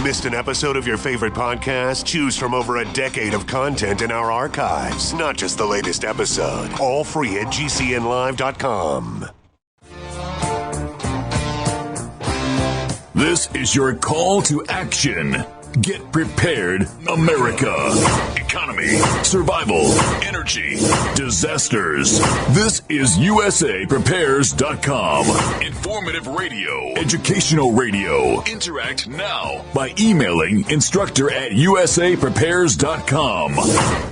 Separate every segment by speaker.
Speaker 1: Missed an episode of your favorite podcast? Choose from over a decade of content in our archives, not just the latest episode. All free at gcnlive.com.
Speaker 2: This is your call to action. Get prepared, America. Economy, survival, energy, disasters. This is USAPrepares.com. Informative radio, educational radio. Interact now by emailing instructor@USAPrepares.com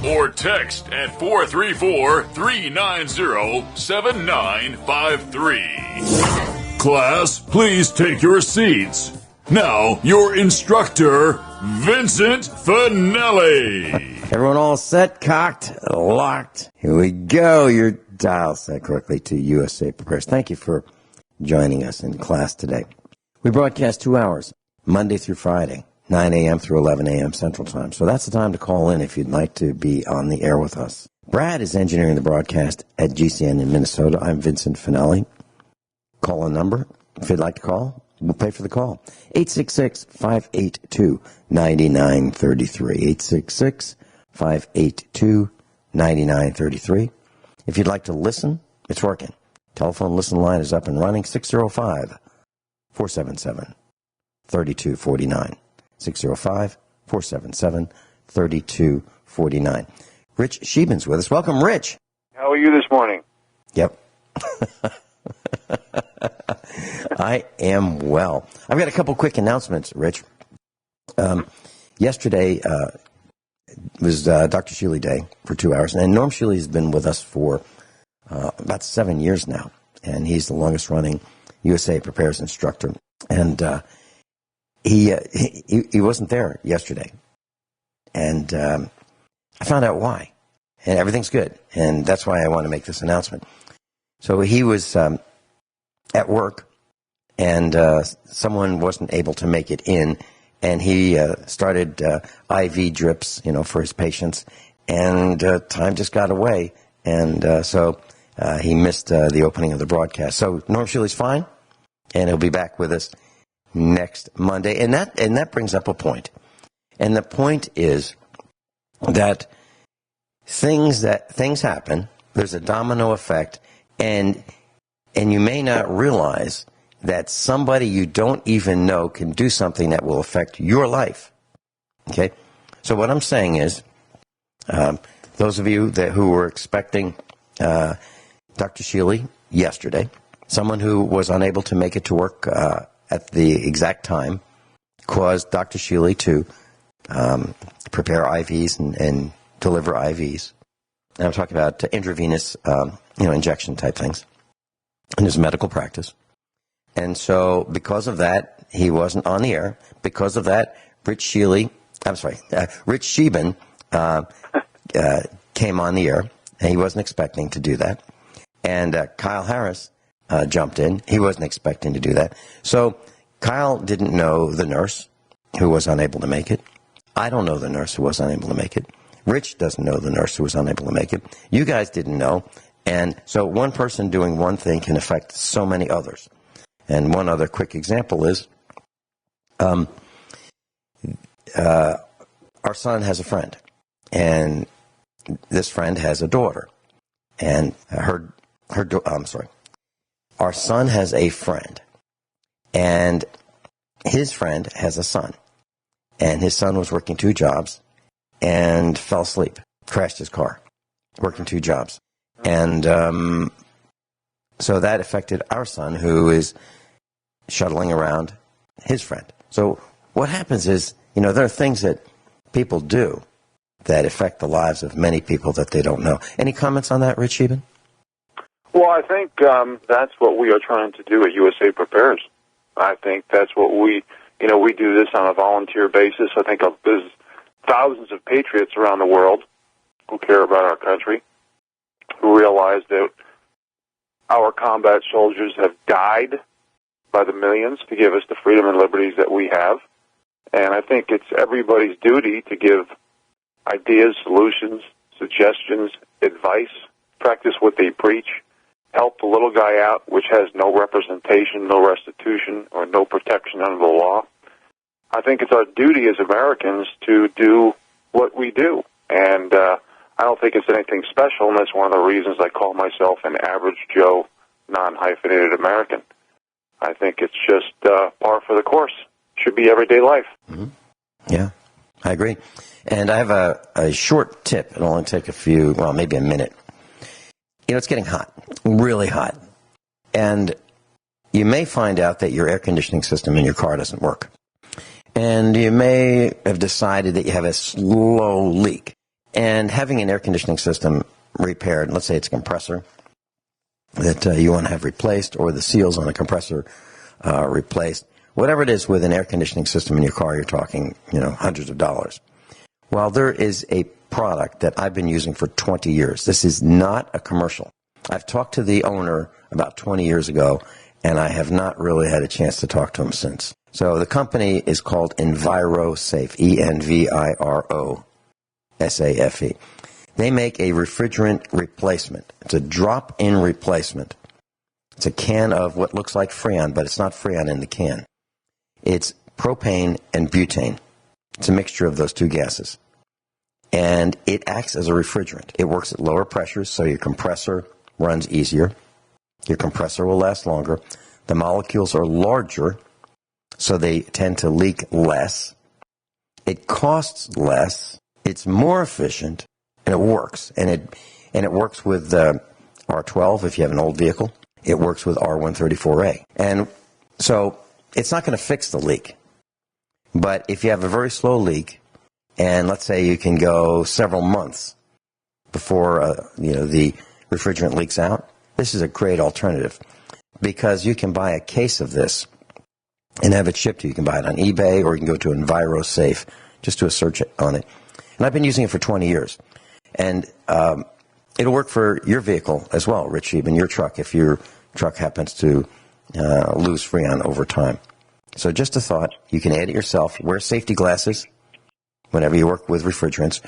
Speaker 2: or text at 434-390-7953. Class, please take your seats. Now, your instructor, Vincent Finelli.
Speaker 3: Everyone all set, cocked, locked. Here we go. Your dial set correctly to USA Prepares. Thank you for joining us in class today. We broadcast 2 hours, Monday through Friday, 9 a.m. through 11 a.m. Central Time. So that's the time to call in if you'd like to be on the air with us. Brad is engineering the broadcast at GCN in Minnesota. I'm Vincent Finelli. Call a number if you'd like to call. We'll pay for the call. 866-582-9933. 866-582-9933. If you'd like to listen, it's working. Telephone listen line is up and running. 605-477-3249. 605-477-3249. Rich Scheben's with us. Welcome, Rich.
Speaker 4: How are you this morning?
Speaker 3: Yep. I am well. I've got a couple quick announcements, Rich. Yesterday was Dr. Shealy Day for 2 hours, and Norm Shealy has been with us for about 7 years now, and he's the longest-running USA Prepares instructor. And he wasn't there yesterday, and I found out why, and everything's good, and that's why I want to make this announcement. So he was at work, and someone wasn't able to make it in, and he started IV drips, for his patients, and time just got away, and so he missed the opening of the broadcast. So Norm Shealy's fine, and he'll be back with us next Monday, and that brings up a point, and the point is that things happen. There's a domino effect, and you may not realize that somebody you don't even know can do something that will affect your life. Okay? So what I'm saying is, those of you who were expecting Dr. Shealy yesterday, someone who was unable to make it to work at the exact time, caused Dr. Shealy to prepare IVs and deliver IVs. And I'm talking about intravenous, injection type things in his medical practice. And so because of that, he wasn't on the air. Because of that, Rich Sheben came on the air, and he wasn't expecting to do that. And Kyle Harris jumped in. He wasn't expecting to do that. So Kyle didn't know the nurse who was unable to make it. I don't know the nurse who was unable to make it. Rich doesn't know the nurse who was unable to make it. You guys didn't know. And so one person doing one thing can affect so many others. And one other quick example is our son has a friend, and this friend has a daughter. And our son has a friend, and his friend has a son. And his son was working 2 jobs and fell asleep, crashed his car, working 2 jobs. And so that affected our son, who is shuttling around his friend. So what happens is, there are things that people do that affect the lives of many people that they don't know. Any comments on that, Rich Sheben?
Speaker 4: Well, I think that's what we are trying to do at USA Prepares. I think that's what we do this on a volunteer basis. I think there's thousands of patriots around the world who care about our country, who realize that our combat soldiers have died by the millions to give us the freedom and liberties that we have. And I think it's everybody's duty to give ideas, solutions, suggestions, advice, practice what they preach, help the little guy out, which has no representation, no restitution, or no protection under the law. I think it's our duty as Americans to do what we do. And I don't think it's anything special, and that's one of the reasons I call myself an average Joe, non-hyphenated American. I think it's just par for the course. Should be everyday life.
Speaker 3: Mm-hmm. Yeah, I agree. And I have a short tip. It'll only take maybe a minute. It's getting hot, really hot. And you may find out that your air conditioning system in your car doesn't work. And you may have decided that you have a slow leak. And having an air conditioning system repaired, let's say it's a compressor that you want to have replaced, or the seals on the compressor replaced, whatever it is with an air conditioning system in your car, you're talking, hundreds of dollars. Well, there is a product that I've been using for 20 years. This is not a commercial. I've talked to the owner about 20 years ago, and I have not really had a chance to talk to him since. So the company is called EnviroSafe, EnviroSafe. They make a refrigerant replacement. It's a drop-in replacement. It's a can of what looks like Freon, but it's not Freon in the can. It's propane and butane. It's a mixture of those two gases. And it acts as a refrigerant. It works at lower pressures, so your compressor runs easier. Your compressor will last longer. The molecules are larger, so they tend to leak less. It costs less. It's more efficient, and it works. And it works with R12 if you have an old vehicle. It works with R134A. And so it's not going to fix the leak. But if you have a very slow leak, and let's say you can go several months before the refrigerant leaks out, this is a great alternative, because you can buy a case of this and have it shipped to you. You can buy it on eBay, or you can go to EnviroSafe. Just do a search on it. And I've been using it for 20 years. And it'll work for your vehicle as well, Rich Scheben, your truck, if your truck happens to lose Freon over time. So just a thought, you can add it yourself. Wear safety glasses. Whenever you work with refrigerants,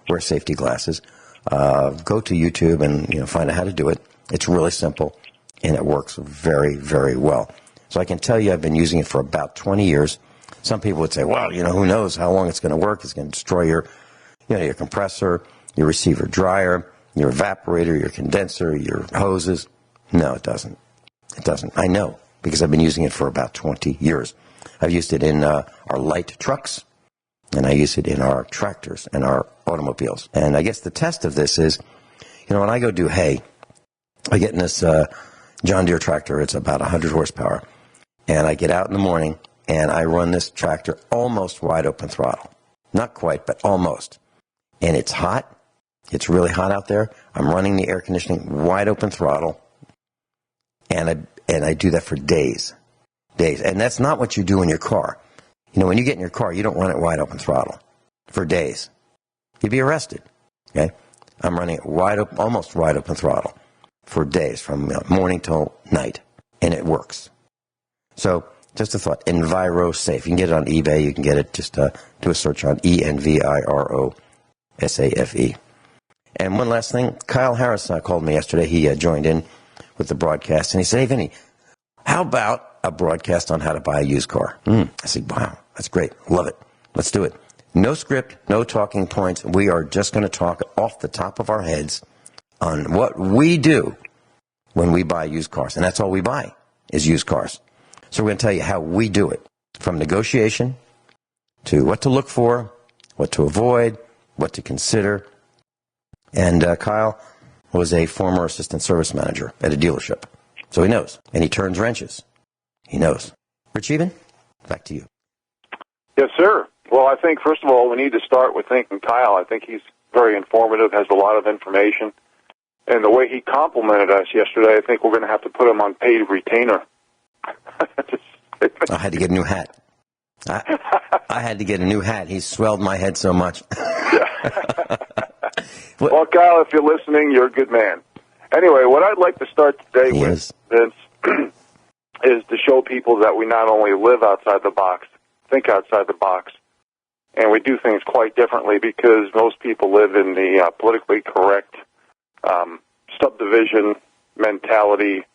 Speaker 3: wear safety glasses. Go to YouTube and find out how to do it. It's really simple, and it works very, very well. So I can tell you I've been using it for about 20 years. Some people would say, well, who knows how long it's going to work. It's going to destroy your compressor, your receiver dryer, your evaporator, your condenser, your hoses. No, it doesn't. It doesn't. I know, because I've been using it for about 20 years. I've used it in our light trucks, and I use it in our tractors and our automobiles. And I guess the test of this is, when I go do hay, I get in this John Deere tractor. It's about 100 horsepower. And I get out in the morning, and I run this tractor almost wide open throttle. Not quite, but almost. And it's hot. It's really hot out there. I'm running the air conditioning wide open throttle. And I do that for days. And that's not what you do in your car. When you get in your car, you don't run it wide open throttle for days. You'd be arrested. Okay? I'm running it almost wide open throttle for days, from morning till night. And it works. So, just a thought, EnviroSafe. You can get it on eBay. You can get it, just do a search on EnviroSafe. And one last thing, Kyle Harris called me yesterday. He joined in with the broadcast, and he said, hey, Vinny, how about a broadcast on how to buy a used car? I said, wow, that's great. Love it. Let's do it. No script, no talking points. We are just going to talk off the top of our heads on what we do when we buy used cars. And that's all we buy is used cars. So we're going to tell you how we do it, from negotiation to what to look for, what to avoid, what to consider. And Kyle was a former assistant service manager at a dealership. So he knows. And he turns wrenches. He knows. Rich Scheben, back to you.
Speaker 4: Yes, sir. Well, I think, first of all, we need to start with thanking Kyle. I think he's very informative, has a lot of information. And the way he complimented us yesterday, I think we're going to have to put him on paid retainer.
Speaker 3: I had to get a new hat. I had to get a new hat. He swelled my head so much.
Speaker 4: Well, Kyle, if you're listening, you're a good man. Anyway, what I'd like to start today with, Vince, is to show people that we not only live outside the box, think outside the box, and we do things quite differently, because most people live in the politically correct subdivision mentality,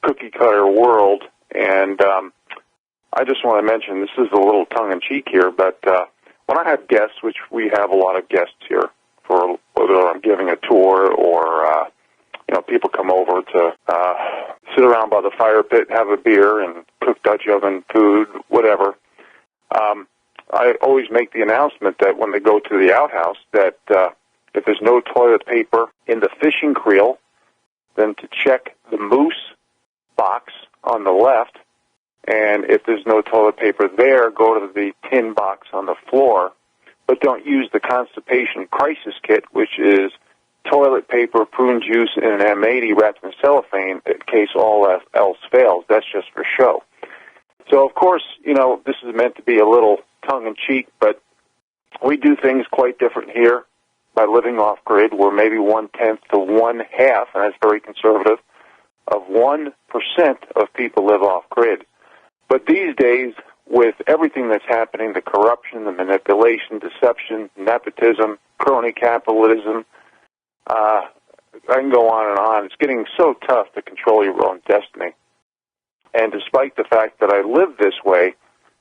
Speaker 4: cookie-cutter world, and I just want to mention, this is a little tongue-in-cheek here, but when I have guests, which we have a lot of guests here, for whether I'm giving a tour or, people come over to sit around by the fire pit, have a beer, and cook Dutch oven food, whatever, I always make the announcement that when they go to the outhouse that if there's no toilet paper in the fishing creel, then to check the moose box on the left, and if there's no toilet paper there, go to the tin box on the floor, but don't use the constipation crisis kit, which is toilet paper, prune juice, and an M80 wrapped in cellophane in case all else fails. That's just for show. So, of course, this is meant to be a little tongue-in-cheek, but we do things quite different here by living off-grid. We're maybe 1/10 to 1/2, and that's very conservative, of 1% of people live off-grid. But these days, with everything that's happening, the corruption, the manipulation, deception, nepotism, crony capitalism, I can go on and on. It's getting so tough to control your own destiny. And despite the fact that I live this way,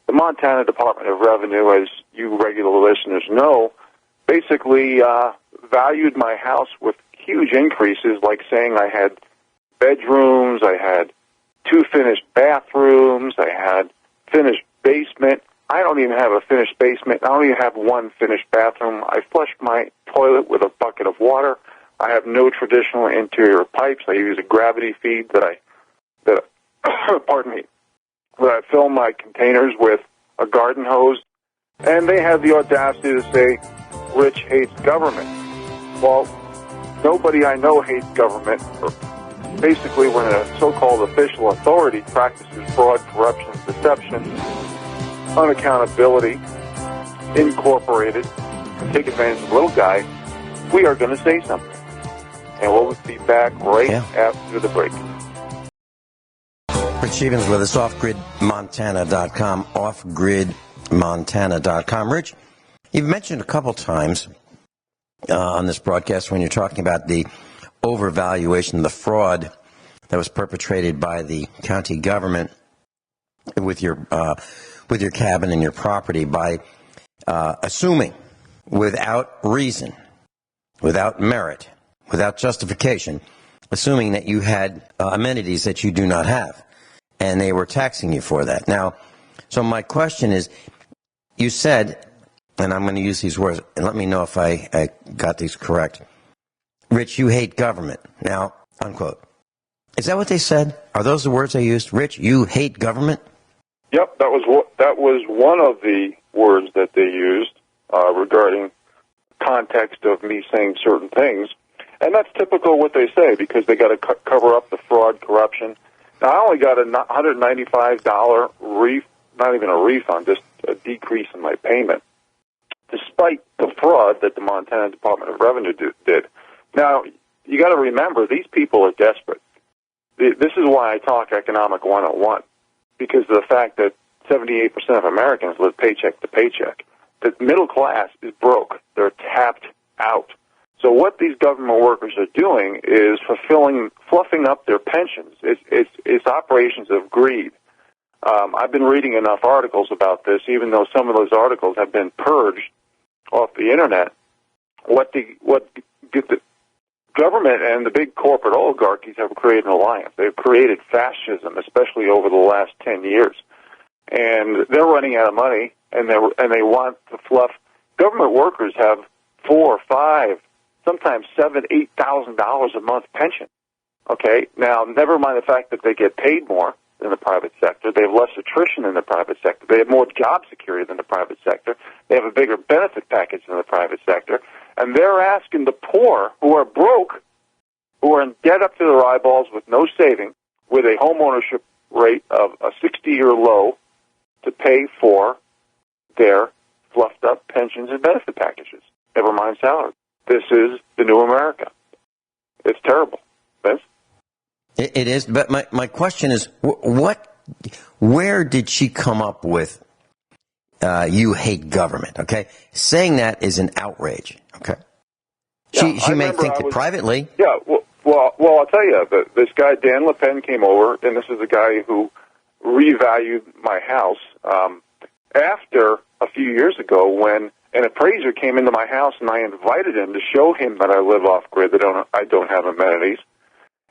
Speaker 4: the Montana Department of Revenue, as you regular listeners know, basically valued my house with huge increases, like saying I had bedrooms, I had 2 finished bathrooms, I had finished basement. I don't even have a finished basement. I don't even have 1 finished bathroom. I flush my toilet with a bucket of water. I have no traditional interior pipes. I use a gravity feed that pardon me, that I fill my containers with a garden hose. And they have the audacity to say, Rich hates government. Well, nobody I know hates government. Basically, when a so-called official authority practices fraud, corruption, deception, unaccountability, incorporated, and take advantage of the little guy, we are going to say something. And we'll be back right after the break.
Speaker 3: Rich Sheben's with us, offgridmontana.com, offgridmontana.com. Rich, you've mentioned a couple times on this broadcast when you're talking about the overvaluation, the fraud that was perpetrated by the county government with your cabin and your property by assuming without reason, without merit, without justification, assuming that you had amenities that you do not have, and they were taxing you for that. Now, so my question is, you said, and I'm going to use these words, and let me know if I got these correct. Rich, you hate government. Now, unquote. Is that what they said? Are those the words they used? Rich, you hate government?
Speaker 4: Yep, that was one of the words that they used regarding context of me saying certain things. And that's typical of what they say, because they got to cover up the fraud, corruption. Now, I only got a $195 not even a refund, just a decrease in my payment, despite the fraud that the Montana Department of Revenue did. Now, you got to remember, these people are desperate. This is why I talk Economic 101, because of the fact that 78% of Americans live paycheck to paycheck. The middle class is broke. They're tapped out. So what these government workers are doing is fluffing up their pensions. It's operations of greed. I've been reading enough articles about this, even though some of those articles have been purged off the internet. What the government and the big corporate oligarchies have created an alliance. They've created fascism, especially over the last 10 years. And they're running out of money, and they want to fluff. Government workers have $4,000, $5,000, sometimes $7,000, $8,000 a month pension. Okay? Now, never mind the fact that they get paid more than the private sector. They have less attrition than the private sector. They have more job security than the private sector. They have a bigger benefit package than the private sector. And they're asking the poor, who are broke, who are in debt up to their eyeballs with no saving, with a home ownership rate of a 60-year low, to pay for their fluffed-up pensions and benefit packages, never mind salary. This is the new America. It's terrible. Vince?
Speaker 3: It is, but my question is, where did she come up with you hate government, okay? Saying that is an outrage, okay?
Speaker 4: Yeah,
Speaker 3: she may think it privately.
Speaker 4: Yeah, well, I'll tell you, this guy, Dan LePen, came over, and this is a guy who revalued my house after a few years ago when an appraiser came into my house and I invited him to show him that I live off-grid, that I don't have amenities.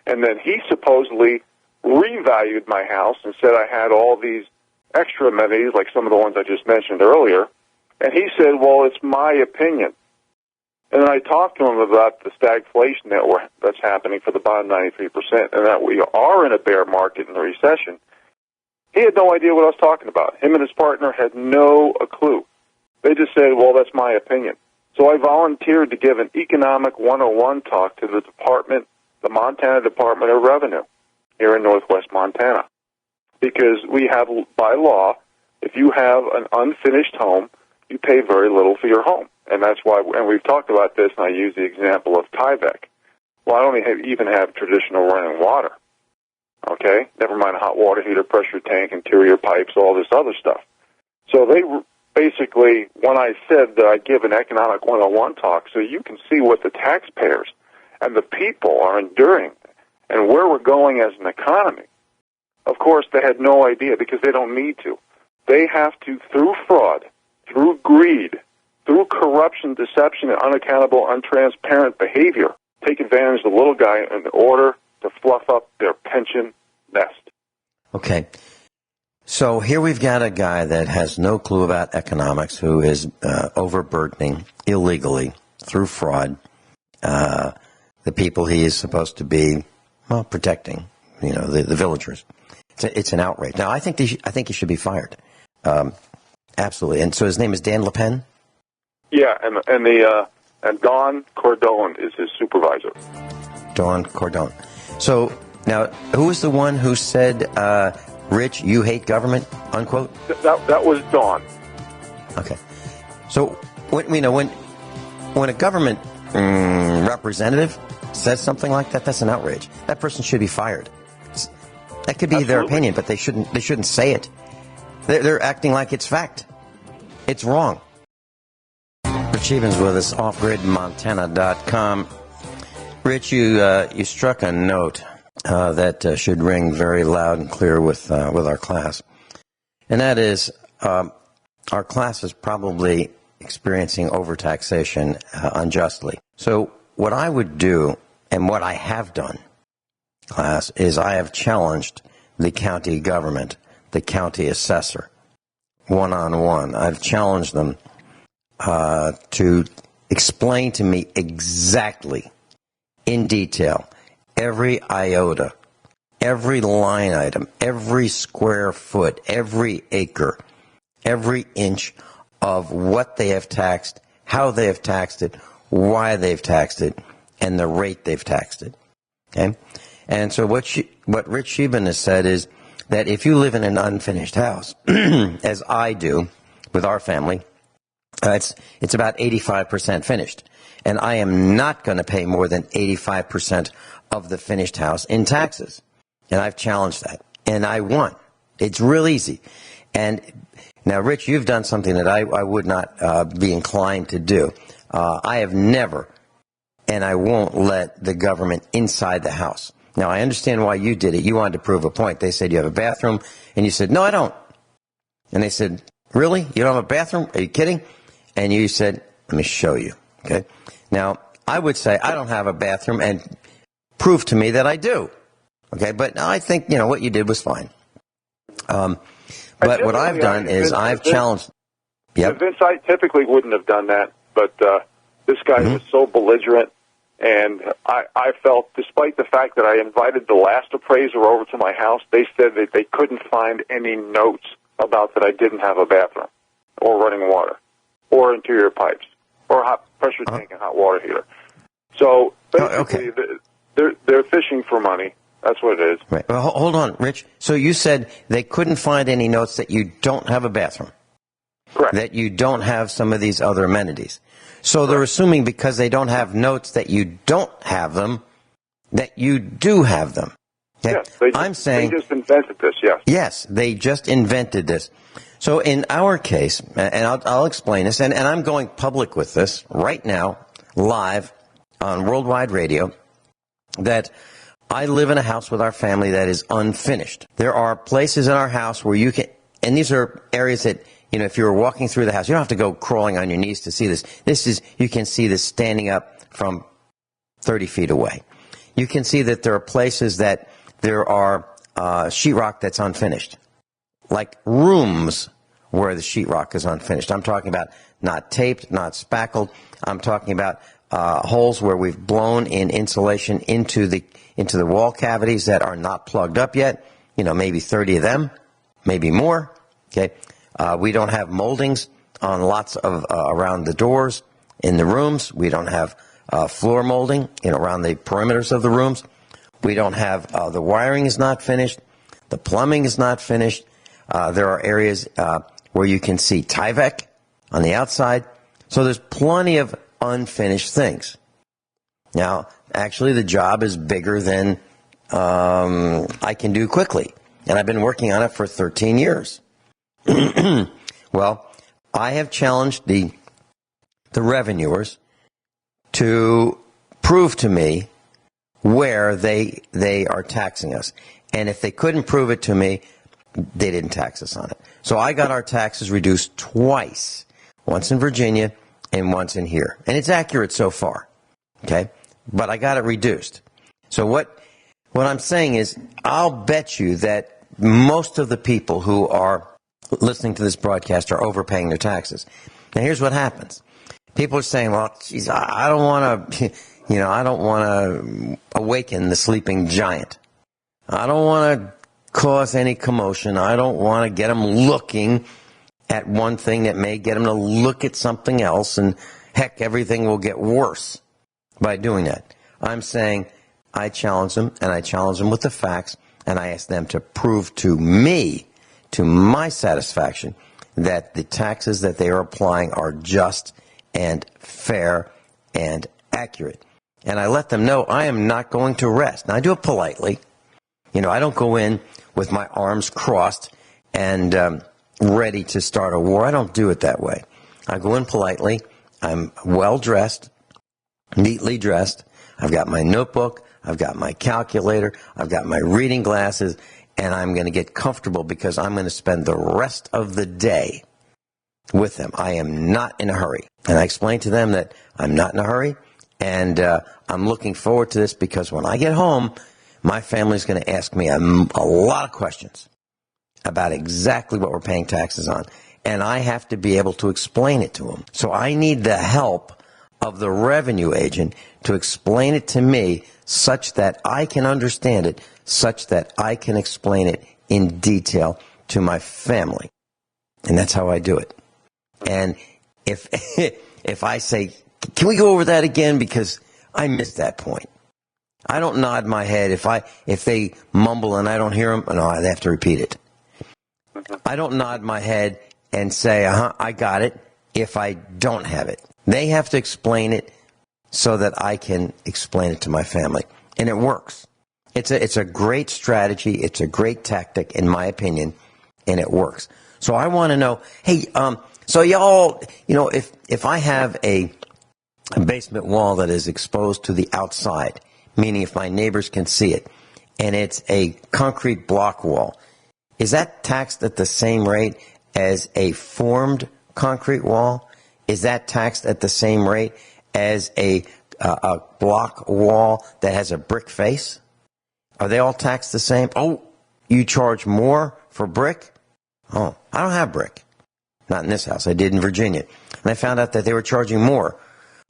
Speaker 4: And then he supposedly revalued my house and said I had all these extra amenities, like some of the ones I just mentioned earlier. And he said, well, it's my opinion. And then I talked to him about the stagflation that's happening for the bond 93% and that we are in a bear market and a recession. He had no idea what I was talking about. Him and his partner had no clue. They just said, well, that's my opinion. So I volunteered to give an economic 101 talk to the Montana Department of Revenue here in northwest Montana. Because we have, by law, if you have an unfinished home, you pay very little for your home. And that's why, and we've talked about this, and I use the example of Tyvek. Well, I don't even have traditional running water. Okay? Never mind a hot water heater, pressure tank, interior pipes, all this other stuff. So they basically, when I said that I give an economic 101 talk, so you can see what the taxpayers and the people are enduring and where we're going as an economy. Of course, they had no idea because they don't need to. They have to, through fraud, through greed, through corruption, deception, and unaccountable, untransparent behavior, take advantage of the little guy in order to fluff up their pension nest.
Speaker 3: Okay. So here we've got a guy that has no clue about economics who is overburdening illegally through fraud the people he is supposed to be, well, protecting, the villagers. It's an outrage. Now, I think he should be fired. Absolutely. And so his name is Dan LePen?
Speaker 4: Yeah, and Don Cordone is his supervisor.
Speaker 3: Don Cordone. So now, who was the one who said, "Rich, you hate government"? Unquote.
Speaker 4: That was Don.
Speaker 3: Okay. So when a government representative says something like that, that's an outrage. That person should be fired. That could be their opinion, but they shouldn't say it. They're acting like it's fact. It's wrong. Rich Sheben's with us, offgridmontana.com. Rich, you struck a note that should ring very loud and clear with our class, and that is our class is probably experiencing overtaxation unjustly. So what I would do, and what I have done, class, is I have challenged the county government, the county assessor, one-on-one. I've challenged them to explain to me exactly, in detail, every iota, every line item, every square foot, every acre, every inch of what they have taxed, how they have taxed it, why they've taxed it, and the rate they've taxed it. Okay? And so what Rich Scheben has said is that if you live in an unfinished house, as I do with our family, it's about 85% finished. And I am not going to pay more than 85% of the finished house in taxes. And I've challenged that. And I won. It's real easy. And now, Rich, you've done something that I would not be inclined to do. I have never, and I won't let the government inside the house. Now, I understand why you did it. You wanted to prove a point. They said you have a bathroom, and you said, no, I don't. And they said, really? You don't have a bathroom? Are you kidding? And you said, let me show you. Okay. Now, I would say I don't have a bathroom, and prove to me that I do. Okay, but I think, what you did was fine. But what I've done is I've challenged. Yep.
Speaker 4: Vince, I typically wouldn't have done that, but this guy was so belligerent, and I felt, despite the fact that I invited the last appraiser over to my house, they said that they couldn't find any notes about that I didn't have a bathroom, or running water, or interior pipes, or hot pressure tank and hot water heater. So basically, they're fishing for money. That's what it is.
Speaker 3: Right. Well, hold on, Rich. So you said they couldn't find any notes that you don't have a bathroom.
Speaker 4: Correct.
Speaker 3: That you don't have some of these other amenities. So they're assuming because they don't have notes that you don't have them, that you do have them. Okay?
Speaker 4: Yes, they just invented this, yes.
Speaker 3: Yes, they just invented this. So in our case, and I'll explain this, and I'm going public with this right now, live on worldwide radio, that I live in a house with our family that is unfinished. There are places in our house where you can, and these are areas that, you know, if you were walking through the house, you don't have to go crawling on your knees to see this. This is, you can see this standing up from 30 feet away. You can see that there are places that there are sheetrock that's unfinished, like rooms where the sheetrock is unfinished. I'm talking about not taped, not spackled. I'm talking about holes where we've blown in insulation into the wall cavities that are not plugged up yet. You know, maybe 30 of them, maybe more. Okay, we don't have moldings on lots of around the doors in the rooms. We don't have floor molding, you know, around the perimeters of the rooms. We don't have the wiring is not finished. The plumbing is not finished. There are areas where you can see Tyvek on the outside. So there's plenty of unfinished things. Now, actually, the job is bigger than I can do quickly. And I've been working on it for 13 years. Well, I have challenged the revenuers to prove to me where they are taxing us. And if they couldn't prove it to me, they didn't tax us on it. So I got our taxes reduced twice, once in Virginia and once in here. And it's accurate so far, okay? But I got it reduced. So what I'm saying is, I'll bet you that most of the people who are listening to this broadcast are overpaying their taxes. Now, here's what happens. People are saying, well, geez, I don't want to, you know, I don't want to awaken the sleeping giant. I don't want to cause any commotion. I don't want to get them looking at one thing that may get them to look at something else, and heck, everything will get worse by doing that. I'm saying I challenge them, and I challenge them with the facts, and I ask them to prove to me, to my satisfaction, that the taxes that they are applying are just and fair and accurate. And I let them know I am not going to rest. Now, I do it politely. You know, I don't go in with my arms crossed and ready to start a war. I don't do it that way. I go in politely. I'm well-dressed, neatly dressed. I've got my notebook. I've got my calculator. I've got my reading glasses. And I'm going to get comfortable because I'm going to spend the rest of the day with them. I am not in a hurry. And I explained to them that I'm not in a hurry. And I'm looking forward to this because when I get home, my family's going to ask me a lot of questions about exactly what we're paying taxes on. And I have to be able to explain it to them. So I need the help of the revenue agent to explain it to me such that I can understand it, such that I can explain it in detail to my family. And that's how I do it. And if I say, can we go over that again? Because I missed that point. I don't nod my head. If they mumble and I don't hear them, no, I have to repeat it. I don't nod my head and say, I got it, if I don't have it. They have to explain it so that I can explain it to my family. And it works. It's a great strategy. It's a great tactic, in my opinion, and it works. So I want to know, hey, so y'all, you know, if I have a basement wall that is exposed to the outside, meaning if my neighbors can see it, and it's a concrete block wall, is that taxed at the same rate as a formed concrete wall? Is that taxed at the same rate as a block wall that has a brick face? Are they all taxed the same? Oh, you charge more for brick? Oh, I don't have brick. Not in this house. I did in Virginia. And I found out that they were charging more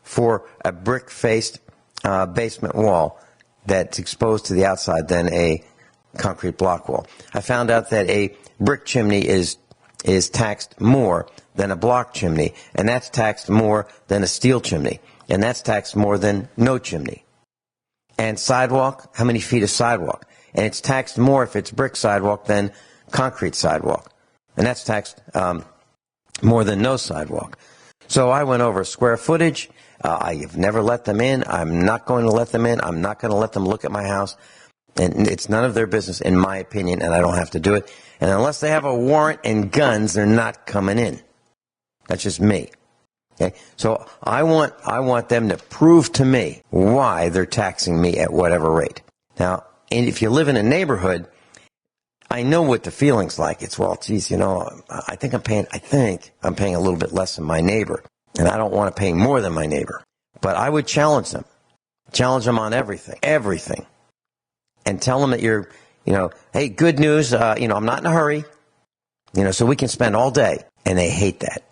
Speaker 3: for a brick-faced basement wall that's exposed to the outside than a concrete block wall. I found out that a brick chimney is taxed more than a block chimney, and that's taxed more than a steel chimney, and that's taxed more than no chimney. And sidewalk, how many feet of sidewalk? And it's taxed more if it's brick sidewalk than concrete sidewalk, and that's taxed more than no sidewalk. So I went over square footage. I have never let them in. I'm not going to let them in. I'm not going to let them look at my house. And it's none of their business, in my opinion, and I don't have to do it. And unless they have a warrant and guns, they're not coming in. That's just me. Okay? So I want them to prove to me why they're taxing me at whatever rate. Now, and if you live in a neighborhood, I know what the feeling's like. It's, well, geez, I think I'm paying a little bit less than my neighbor, and I don't want to pay more than my neighbor. But I would challenge them on everything, and tell them that you're, hey, good news, I'm not in a hurry, so we can spend all day. And they hate that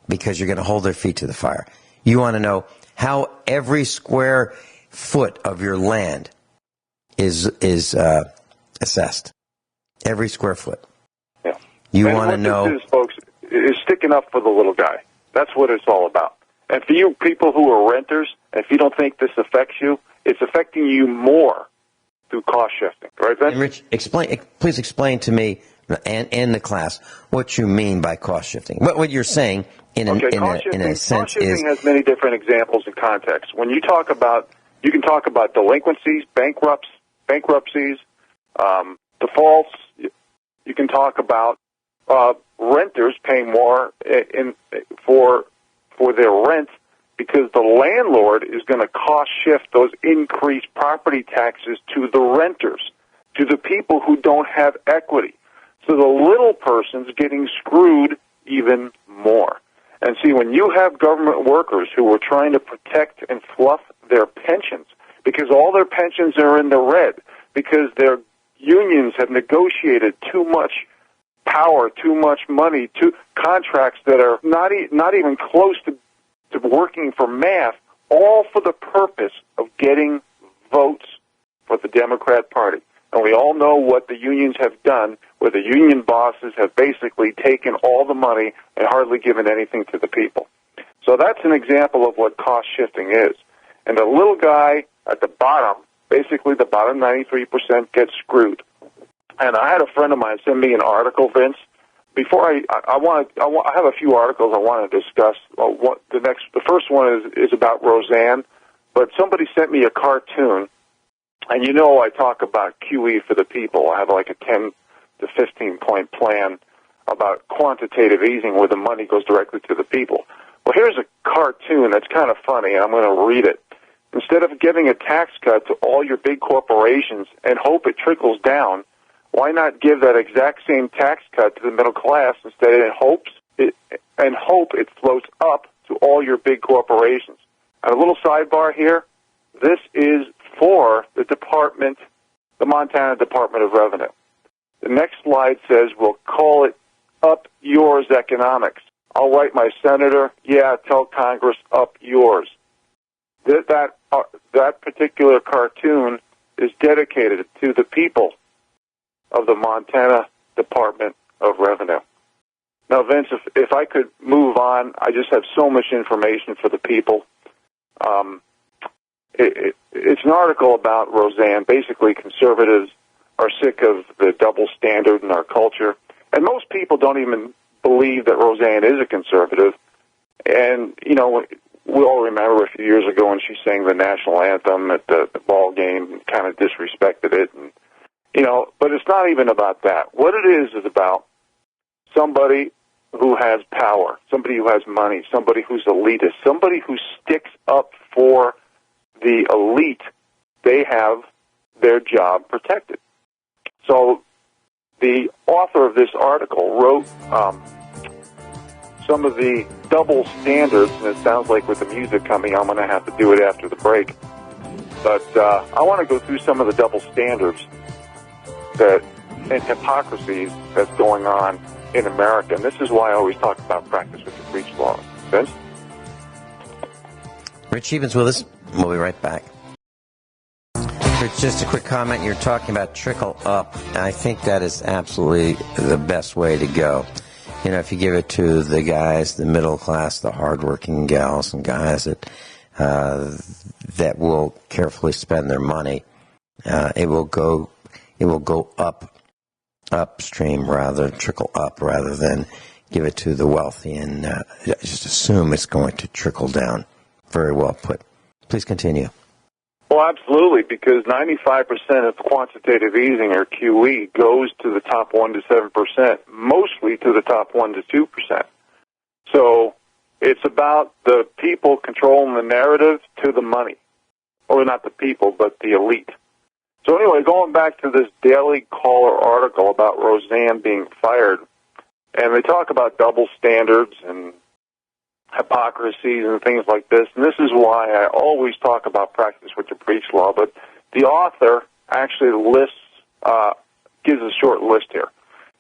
Speaker 3: because you're going to hold their feet to the fire. You want to know how every square foot of your land is assessed. Every square foot.
Speaker 4: Yeah.
Speaker 3: You want to know.
Speaker 4: What this is, folks, is sticking up for the little guy. That's what it's all about. And for you people who are renters, if you don't think this affects you, it's affecting you more through cost shifting. Right, Vince?
Speaker 3: And Rich, please explain to me and the class what you mean by cost shifting. What you're saying in a sense
Speaker 4: cost shifting
Speaker 3: is
Speaker 4: has many different examples and contexts. When you talk about, you can talk about delinquencies, bankruptcies, defaults. You can talk about renters paying more for their rent because the landlord is going to cost shift those increased property taxes to the renters, to the people who don't have equity. So the little person's getting screwed even more. And see, when you have government workers who are trying to protect and fluff their pensions, because all their pensions are in the red, because their unions have negotiated too much power, too much money, contracts that are not even close to working for math, all for the purpose of getting votes for the Democrat Party. And we all know what the unions have done, where the union bosses have basically taken all the money and hardly given anything to the people. So that's an example of what cost shifting is. And the little guy at the bottom, basically the bottom 93% gets screwed. And I had a friend of mine send me an article, Vince. Before I have a few articles I want to discuss. The first one is about Roseanne, but somebody sent me a cartoon, and I talk about QE for the people. I have like a 10 to 15 point plan about quantitative easing where the money goes directly to the people. Well, here's a cartoon that's kind of funny, and I'm going to read it. Instead of giving a tax cut to all your big corporations and hope it trickles down, why not give that exact same tax cut to the middle class instead and hope it floats up to all your big corporations? And a little sidebar here, this is for the Montana Department of Revenue. The next slide says, we'll call it Up Yours Economics. I'll write my senator, tell Congress up yours. That particular cartoon is dedicated to the people of the Montana Department of Revenue. Now, Vince, if I could move on, I just have so much information for the people. It's an article about Roseanne. Basically, conservatives are sick of the double standard in our culture. And most people don't even believe that Roseanne is a conservative. And, we all remember a few years ago when she sang the national anthem at the ball game and kind of disrespected it. And, but it's not even about that. What it is about somebody who has power, somebody who has money, somebody who's elitist, somebody who sticks up for the elite. They have their job protected. So the author of this article wrote some of the double standards, and it sounds like with the music coming, I'm going to have to do it after the break. But I want to go through some of the double standards and hypocrisies that's going on in America. And this is why I always talk about practice what you preach law. Vince?
Speaker 3: Rich Sheben's with us. We'll be right back. Rich, just a quick comment. You're talking about trickle up. I think that is absolutely the best way to go. If you give it to the guys, the middle class, the hardworking gals and guys that will carefully spend their money, it will go upstream trickle up rather than give it to the wealthy and just assume it's going to trickle down. Very well put. Please continue.
Speaker 4: Well, absolutely, because 95% of quantitative easing, or QE, goes to the top 1 to 7%, mostly to the top 1 to 2%. So it's about the people controlling the narrative to the money. Or not the people, but the elite. So anyway, going back to this Daily Caller article about Roseanne being fired, and they talk about double standards and hypocrisies and things like this, and this is why I always talk about practice what you preach law, but the author actually gives a short list here.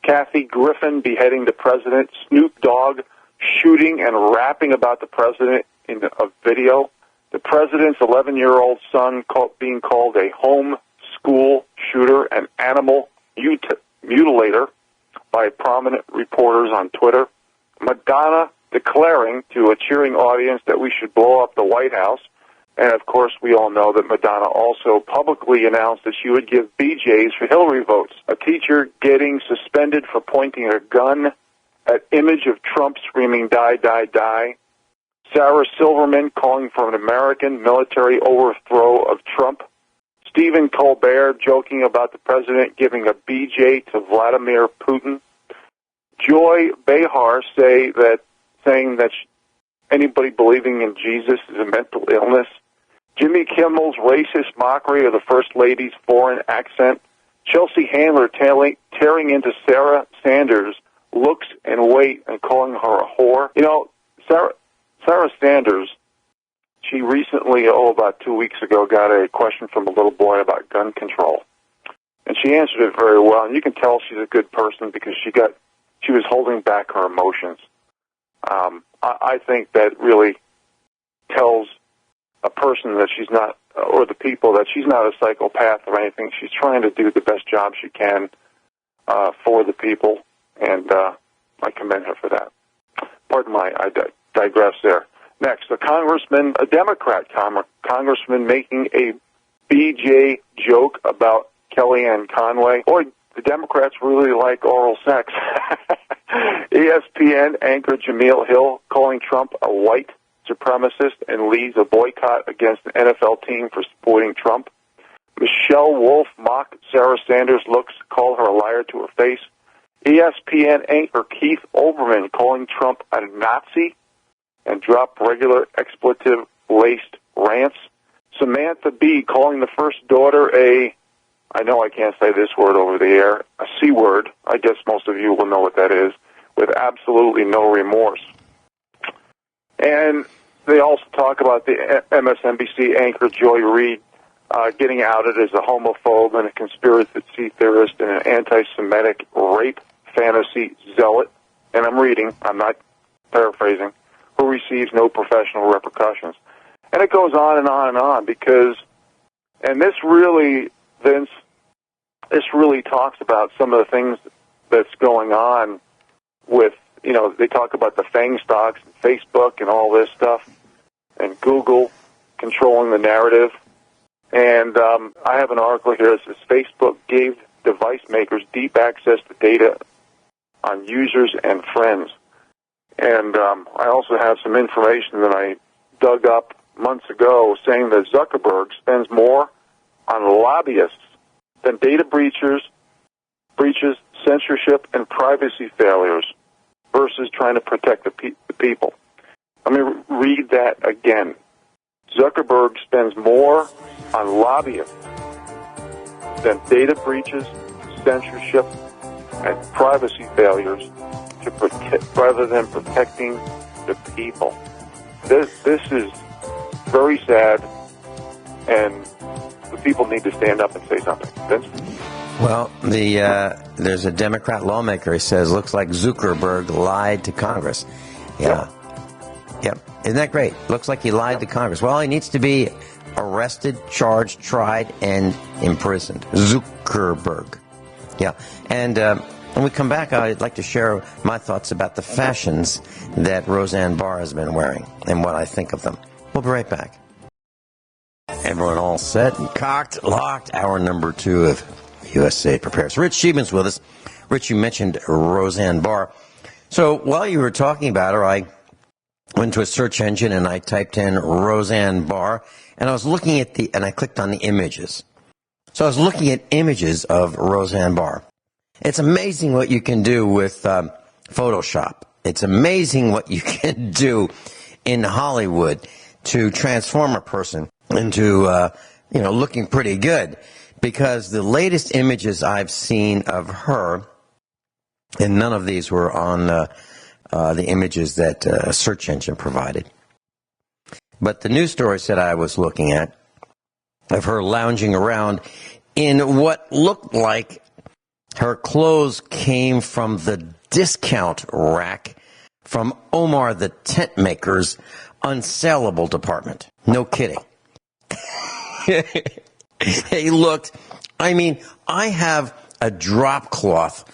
Speaker 4: Kathy Griffin beheading the president, Snoop Dogg shooting and rapping about the president in a video, the president's 11-year-old son being called a home school shooter and animal mutilator by prominent reporters on Twitter, Madonna declaring to a cheering audience that we should blow up the White House, and of course we all know that Madonna also publicly announced that she would give BJs for Hillary votes, a teacher getting suspended for pointing a gun at image of Trump screaming, "Die, die, die," Sarah Silverman calling for an American military overthrow of Trump, Stephen Colbert joking about the president giving a BJ to Vladimir Putin, Joy Behar saying that anybody believing in Jesus is a mental illness, Jimmy Kimmel's racist mockery of the First Lady's foreign accent, Chelsea Handler tearing into Sarah Sanders' looks and weight and calling her a whore. You know, Sarah Sanders, she recently, about 2 weeks ago, got a question from a little boy about gun control. And she answered it very well, and you can tell she's a good person because she was holding back her emotions. I think that really tells a person that she's not, or the people, that she's not a psychopath or anything. She's trying to do the best job she can for the people, and I commend her for that. Pardon I digress there. Next, a Democrat congressman making a BJ joke about Kellyanne Conway. Boy, the Democrats really like oral sex. ESPN anchor Jameel Hill calling Trump a white supremacist and leads a boycott against an NFL team for supporting Trump. Michelle Wolf mock Sarah Sanders' looks, call her a liar to her face. ESPN anchor Keith Olbermann calling Trump a Nazi and drop regular expletive-laced rants. Samantha Bee calling the first daughter I know I can't say this word over the air, a C word. I guess most of you will know what that is, with absolutely no remorse. And they also talk about the MSNBC anchor Joy Reid getting outed as a homophobe and a conspiracy theorist and an anti-Semitic rape fantasy zealot. And I'm reading, I'm not paraphrasing, who receives no professional repercussions. And it goes on and on and on because, and this really, Vince, this really talks about some of the things that's going on with, you know, they talk about the FANG stocks and Facebook and all this stuff and Google controlling the narrative. And I have an article here that says Facebook gave device makers deep access to data on users and friends. And I also have some information that I dug up months ago saying that Zuckerberg spends more on lobbyists than data breaches, censorship, and privacy failures versus trying to protect the people. Let me read that again. Zuckerberg spends more on lobbyists than data breaches, censorship, and privacy failures to protect, rather than protecting the people. This is very sad, and the people need to stand up and say something. Vince?
Speaker 3: Well, there's a Democrat lawmaker who says, looks like Zuckerberg lied to Congress. Yeah. Yep. Isn't that great? Looks like he lied to Congress. Well, he needs to be arrested, charged, tried, and imprisoned. Zuckerberg. Yeah. And when we come back, I'd like to share my thoughts about the fashions that Roseanne Barr has been wearing and what I think of them. We'll be right back. Everyone all set and cocked, locked. Hour number 2 of USA Prepares. Rich Scheben's with us. Rich, you mentioned Roseanne Barr. So while you were talking about her, I went to a search engine and I typed in Roseanne Barr, and I was looking at and I clicked on the images. So I was looking at images of Roseanne Barr. It's amazing what you can do with Photoshop. It's amazing what you can do in Hollywood to transform a person into, looking pretty good. because the latest images I've seen of her, and none of these were on the images that a search engine provided. But the news stories that I was looking at of her lounging around in what looked like her clothes came from the discount rack from Omar the tent maker's unsaleable department. No kidding. They looked, I mean, I have a drop cloth.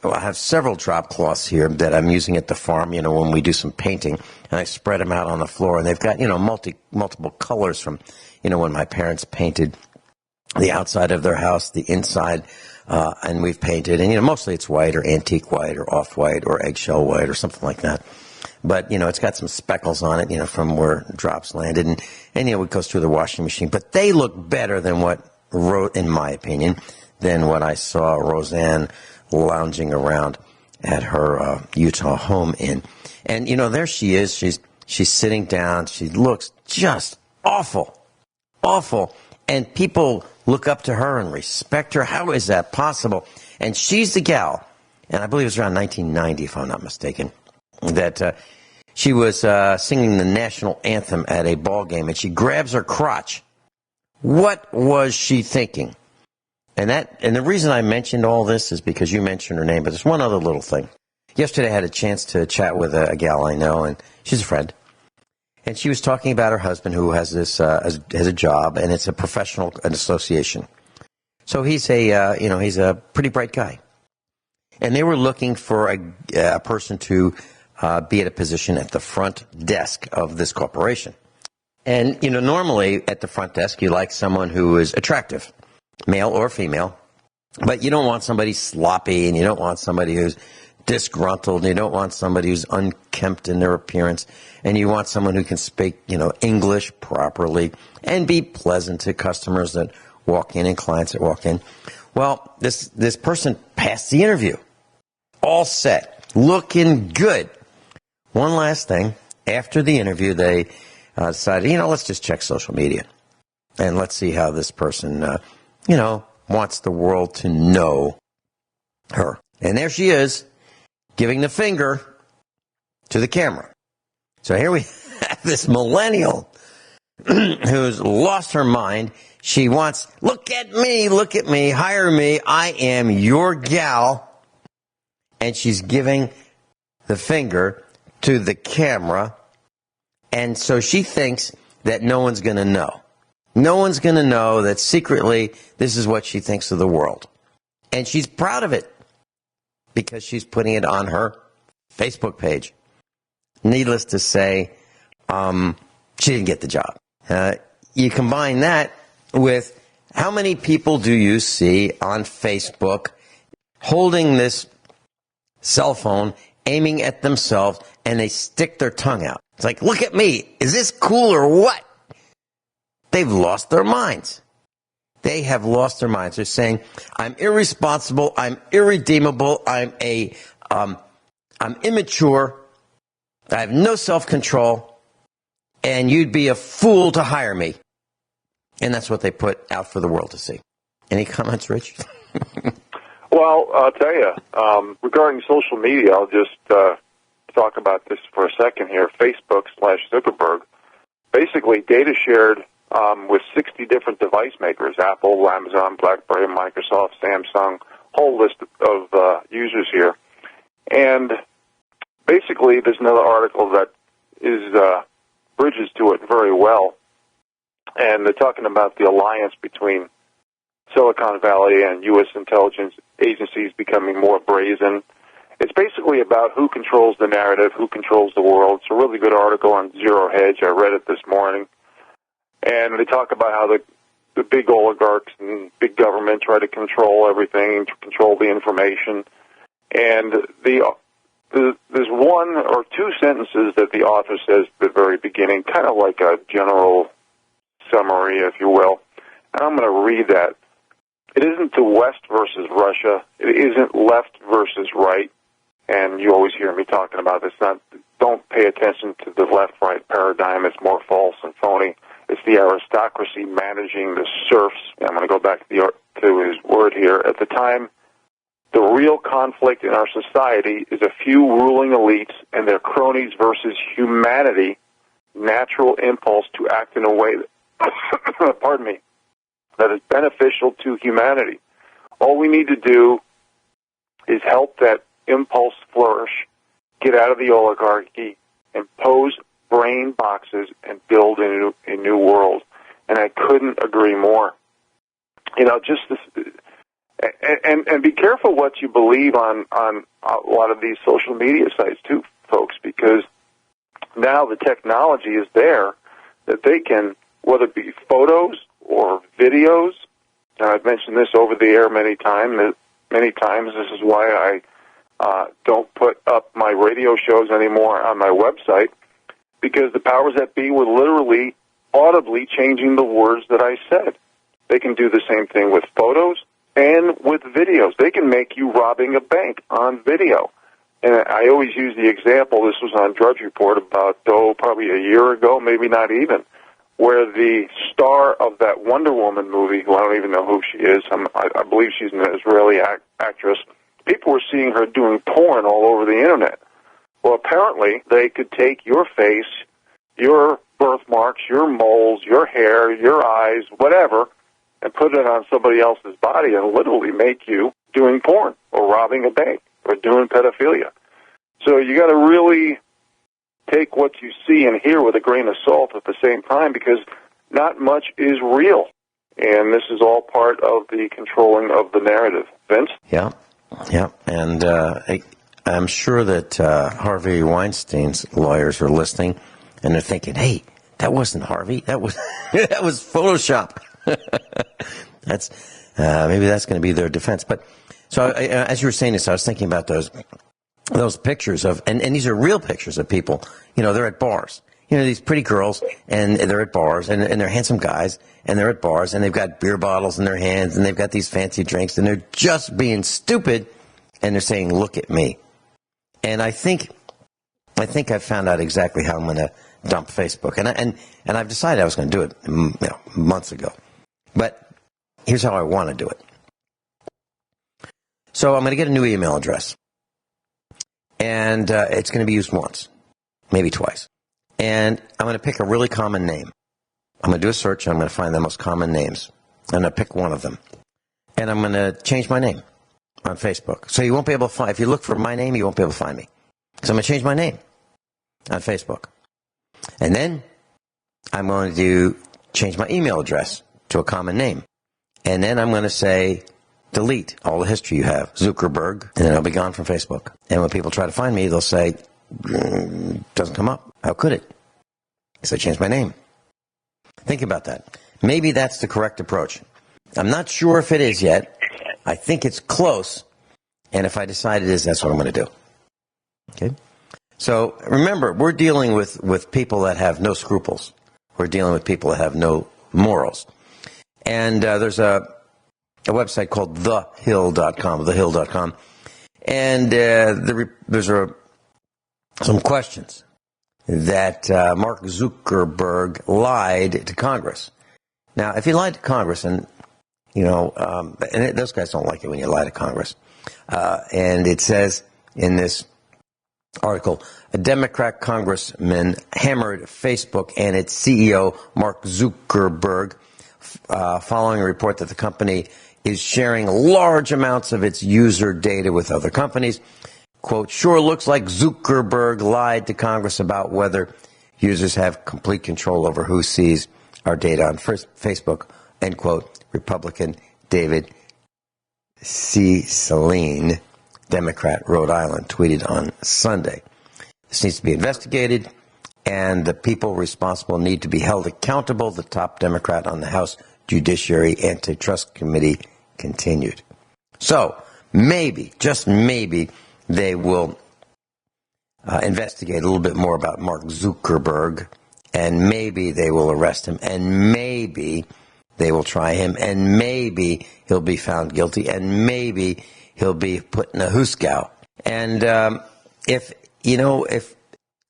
Speaker 3: Well, I have several drop cloths here that I'm using at the farm, when we do some painting, and I spread them out on the floor, and they've got, multiple colors from, when my parents painted the outside of their house, the inside, and we've painted, and, mostly it's white or antique white or off-white or eggshell white or something like that. But, it's got some speckles on it, from where drops landed, and it goes through the washing machine. But they look better than what, in my opinion, than what I saw Roseanne lounging around at her Utah home in. And, there she is. She's sitting down. She looks just awful. And people look up to her and respect her. How is that possible? And she's the gal, and I believe it was around 1990, if I'm not mistaken, that she was singing the national anthem at a ball game, and she grabs her crotch. What was she thinking? And the reason I mentioned all this is because you mentioned her name, but there's one other little thing. Yesterday I had a chance to chat with a gal I know, and she's a friend. And she was talking about her husband who has has a job, and it's a professional association. So he's he's a pretty bright guy. And they were looking for a person to be at a position at the front desk of this corporation. And, normally at the front desk you like someone who is attractive, male or female, but you don't want somebody sloppy, and you don't want somebody who's disgruntled, and you don't want somebody who's unkempt in their appearance, and you want someone who can speak, English properly and be pleasant to customers that walk in and clients that walk in. Well, this person passed the interview, all set, looking good. One last thing, after the interview, they decided, let's just check social media, and let's see how this person, wants the world to know her. And there she is, giving the finger to the camera. So here we have this millennial who's lost her mind. She wants, look at me, hire me, I am your gal. And she's giving the finger to the camera. And so she thinks that no one's going to know. No one's going to know that secretly this is what she thinks of the world. And she's proud of it because she's putting it on her Facebook page. Needless to say, she didn't get the job. You combine that with how many people do you see on Facebook holding this cell phone, aiming at themselves, and they stick their tongue out. It's like, look at me. Is this cool or what? They've lost their minds. They have lost their minds. They're saying, I'm irresponsible, I'm irredeemable, I'm immature, I have no self-control, and you'd be a fool to hire me. And that's what they put out for the world to see. Any comments, Rich?
Speaker 4: Well, I'll tell you, regarding social media, I'll just talk about this for a second here. Facebook/Zuckerberg, basically data shared with 60 different device makers, Apple, Amazon, BlackBerry, Microsoft, Samsung, whole list of users here. And basically there's another article that is bridges to it very well. And they're talking about the alliance between Silicon Valley and U.S. intelligence agencies becoming more brazen. It's basically about who controls the narrative, who controls the world. It's a really good article on Zero Hedge. I read it this morning. And they talk about how the big oligarchs and big government try to control everything, to control the information. And there's one or two sentences that the author says at the very beginning, kind of like a general summary, if you will. And I'm going to read that. It isn't the West versus Russia. It isn't left versus right. And you always hear me talking about this. Don't pay attention to the left-right paradigm. It's more false and phony. It's the aristocracy managing the serfs. I'm going to go back to his word here. At the time, the real conflict in our society is a few ruling elites and their cronies versus humanity, natural impulse to act in a way that, pardon me, that is beneficial to humanity. All we need to do is help that impulse flourish, get out of the oligarchy, impose brain boxes, and build a new world. And I couldn't agree more. Just this, and be careful what you believe on a lot of these social media sites too, folks, because now the technology is there that they can, whether it be photos or videos, and I've mentioned this over the air many times. This is why I don't put up my radio shows anymore on my website, because the powers that be were literally audibly changing the words that I said. They can do the same thing with photos and with videos. They can make you robbing a bank on video. And I always use the example, this was on Drudge Report about, probably a year ago, maybe not even, where the star of that Wonder Woman movie, who I don't even know who she is, I believe she's an Israeli actress, people were seeing her doing porn all over the Internet. Well, apparently they could take your face, your birthmarks, your moles, your hair, your eyes, whatever, and put it on somebody else's body and literally make you doing porn or robbing a bank or doing pedophilia. So you got to really take what you see and hear with a grain of salt at the same time, because not much is real. And this is all part of the controlling of the narrative. Vince?
Speaker 3: Yeah. And I'm sure that Harvey Weinstein's lawyers are listening, and they're thinking, hey, that wasn't Harvey. That was that was Photoshop. That's maybe that's going to be their defense. But so as you were saying this, I was thinking about those pictures of, and these are real pictures of people. They're at bars. These pretty girls, and they're at bars, and they're handsome guys, and they're at bars, and they've got beer bottles in their hands, and they've got these fancy drinks, and they're just being stupid, and they're saying, "Look at me." And I think I've found out exactly how I'm going to dump Facebook, and I've decided I was going to do it, months ago. But here's how I want to do it. So I'm going to get a new email address, and it's going to be used once, maybe twice. And I'm going to pick a really common name. I'm going to do a search, and I'm going to find the most common names. I'm going to pick one of them. And I'm going to change my name on Facebook. So you won't be able to find, if you look for my name, you won't be able to find me. So I'm going to change my name on Facebook. And then I'm going to change my email address to a common name. And then I'm going to say, delete all the history you have, Zuckerberg, and then I'll be gone from Facebook. And when people try to find me, they'll say, doesn't come up. How could it? Because I changed my name. Think about that. Maybe that's the correct approach. I'm not sure if it is yet. I think it's close. And if I decide it is, that's what I'm going to do. Okay? So remember, we're dealing with people that have no scruples. We're dealing with people that have no morals. And there's a website called thehill.com, and there's some questions that Mark Zuckerberg lied to Congress. Now, if he lied to Congress, and those guys don't like it when you lie to Congress, and it says in this article, a Democrat congressman hammered Facebook and its CEO, Mark Zuckerberg, following a report that the company is sharing large amounts of its user data with other companies. Quote, sure looks like Zuckerberg lied to Congress about whether users have complete control over who sees our data on Facebook, end quote. Republican David C. Saline, Democrat, Rhode Island, tweeted on Sunday. This needs to be investigated, and the people responsible need to be held accountable, the top Democrat on the House Judiciary Antitrust Committee continued. So, maybe, just maybe, they will investigate a little bit more about Mark Zuckerberg, and maybe they will arrest him, and maybe they will try him, and maybe he'll be found guilty, and maybe he'll be put in a hoosegow. And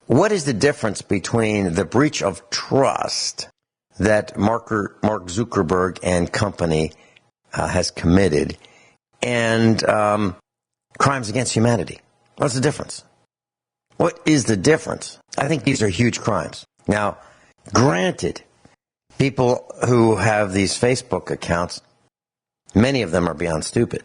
Speaker 3: what is the difference between the breach of trust that Mark Zuckerberg and company has committed and crimes against humanity? What's the difference? What is the difference? I think these are huge crimes. Now, granted, people who have these Facebook accounts, many of them are beyond stupid.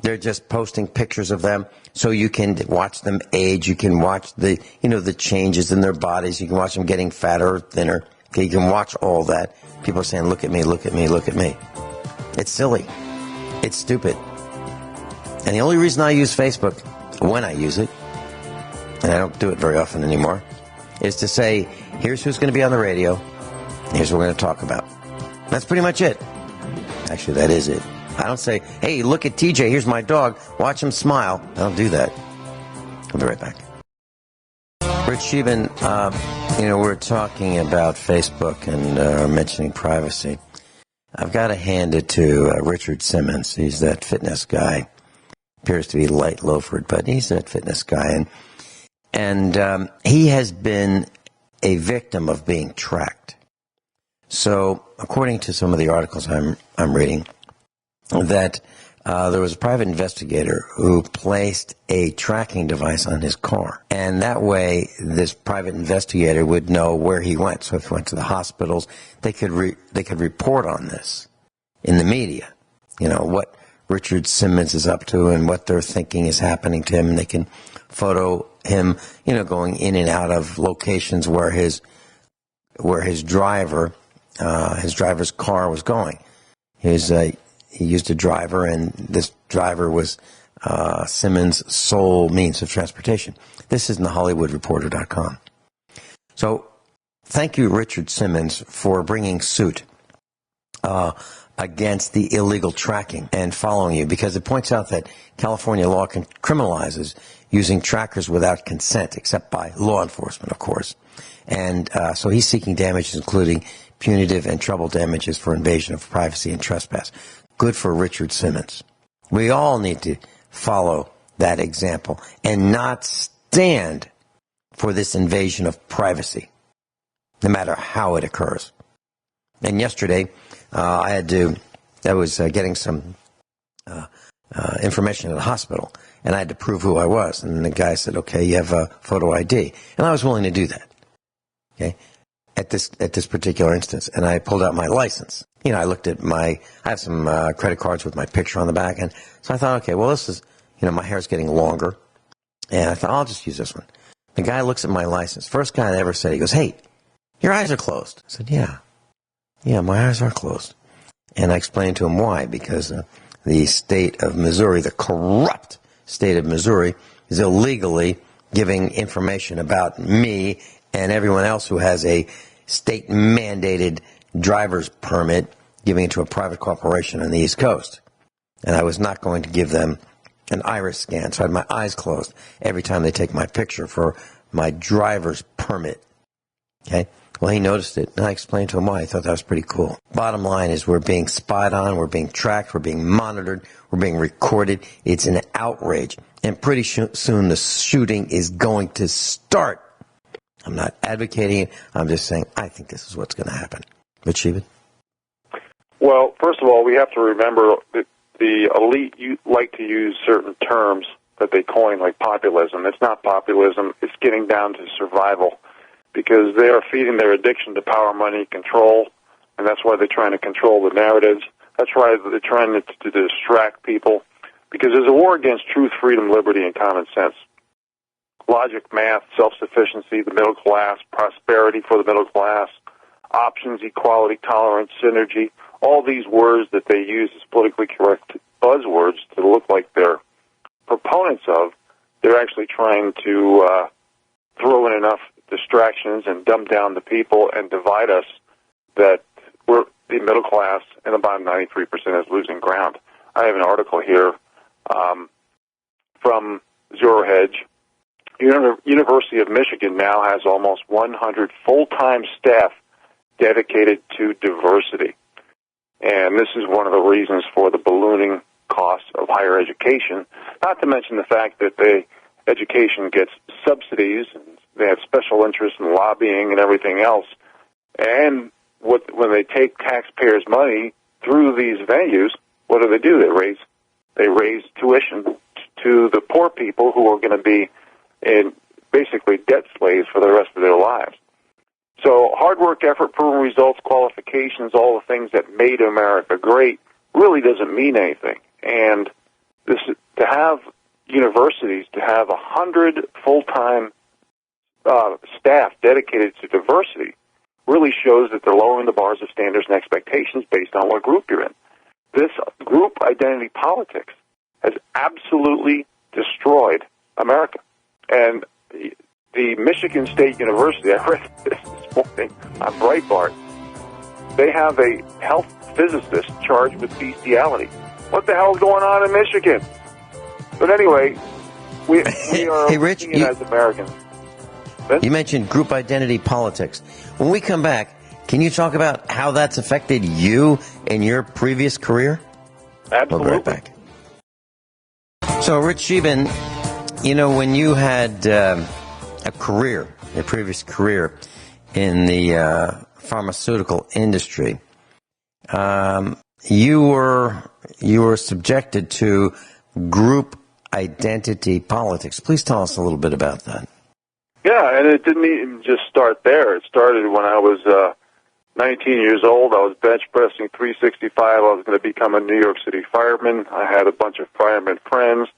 Speaker 3: They're just posting pictures of them so you can watch them age. You can watch the changes in their bodies. You can watch them getting fatter or thinner. Okay, you can watch all that. People are saying, look at me, look at me, look at me. It's silly. It's stupid. And the only reason I use Facebook, when I use it, and I don't do it very often anymore, is to say, here's who's going to be on the radio. Here's what we're going to talk about. That's pretty much it. Actually, that is it. I don't say, hey, look at TJ, here's my dog, watch him smile. I don't do that. I'll be right back. Rich Scheben, we're talking about Facebook and mentioning privacy. I've got to hand it to Richard Simmons. He's that fitness guy. Appears to be light loafered, but he's that fitness guy. And he has been a victim of being tracked. So, according to some of the articles I'm reading, that there was a private investigator who placed a tracking device on his car. And that way, this private investigator would know where he went. So if he went to the hospitals, they could report on this in the media. You know, what Richard Simmons is up to and what they're thinking is happening to him. And they can photo him, going in and out of locations where his driver's car was going. He used a driver, and this driver was Simmons' sole means of transportation. This is in the HollywoodReporter.com. So, thank you, Richard Simmons, for bringing suit against the illegal tracking and following you, because it points out that California law criminalizes using trackers without consent, except by law enforcement, of course. And so he's seeking damages, including punitive and treble damages for invasion of privacy and trespass. Good for Richard Simmons. We all need to follow that example and not stand for this invasion of privacy, no matter how it occurs. And yesterday, I was getting some information at the hospital, and I had to prove who I was. And the guy said, okay, you have a photo ID. And I was willing to do that, okay, at this particular instance. And I pulled out my license. I looked at I have some credit cards with my picture on the back. And so I thought, okay, well, this is, my hair's getting longer. And I thought, I'll just use this one. The guy looks at my license. First guy I ever said, he goes, hey, your eyes are closed. I said, yeah, my eyes are closed. And I explained to him why, because the state of Missouri, the corrupt state of Missouri, is illegally giving information about me and everyone else who has a state-mandated driver's permit, giving it to a private corporation on the East Coast. And I was not going to give them an iris scan, so I had my eyes closed every time they take my picture for my driver's permit. Okay? Well, he noticed it, and I explained to him why. I thought that was pretty cool. Bottom line is we're being spied on, we're being tracked, we're being monitored, we're being recorded. It's an outrage. And pretty soon the shooting is going to start. I'm not advocating it. I'm just saying I think this is what's going to happen. But Scheben?
Speaker 4: Well, first of all, we have to remember that the elite like to use certain terms that they coin, like populism. It's not populism. It's getting down to survival, because they are feeding their addiction to power, money, control, and that's why they're trying to control the narratives. That's why they're trying to distract people, because there's a war against truth, freedom, liberty, and common sense. Logic, math, self-sufficiency, the middle class, prosperity for the middle class, options, equality, tolerance, synergy, all these words that they use as politically correct buzzwords to look like they're proponents of, they're actually trying to throw in enough distractions and dumb down the people and divide us that we're the middle class and about 93% is losing ground. I have an article here from Zero Hedge. University of Michigan now has almost 100 full-time staff dedicated to diversity. And this is one of the reasons for the ballooning costs of higher education, not to mention the fact that education gets subsidies, and they have special interests in lobbying and everything else. And when they take taxpayers' money through these venues, what do? They raise tuition to the poor people who are going to be in basically debt slaves for the rest of their lives. So hard work, effort, proven results, qualifications, all the things that made America great really doesn't mean anything. And this, to have universities, to have 100 full-time staff dedicated to diversity really shows that they're lowering the bars of standards and expectations based on what group you're in. This group identity politics has absolutely destroyed America. And the Michigan State University, I read this morning on Breitbart, they have a health physicist charged with bestiality. What the hell is going on in Michigan? But anyway, we are
Speaker 3: hey, Rich,
Speaker 4: as Americans. Vince?
Speaker 3: You mentioned group identity politics. When we come back, can you talk about how that's affected you in your previous career?
Speaker 4: Absolutely.
Speaker 3: We'll be right back. So, Rich Scheben, when you had a previous career in the pharmaceutical industry, you were subjected to group identity politics. Please tell us a little bit about that.
Speaker 4: Yeah, and it didn't even just start there. It started when I was 19 years old. I was bench pressing 365. I was going to become a New York City fireman. I had a bunch of fireman friends.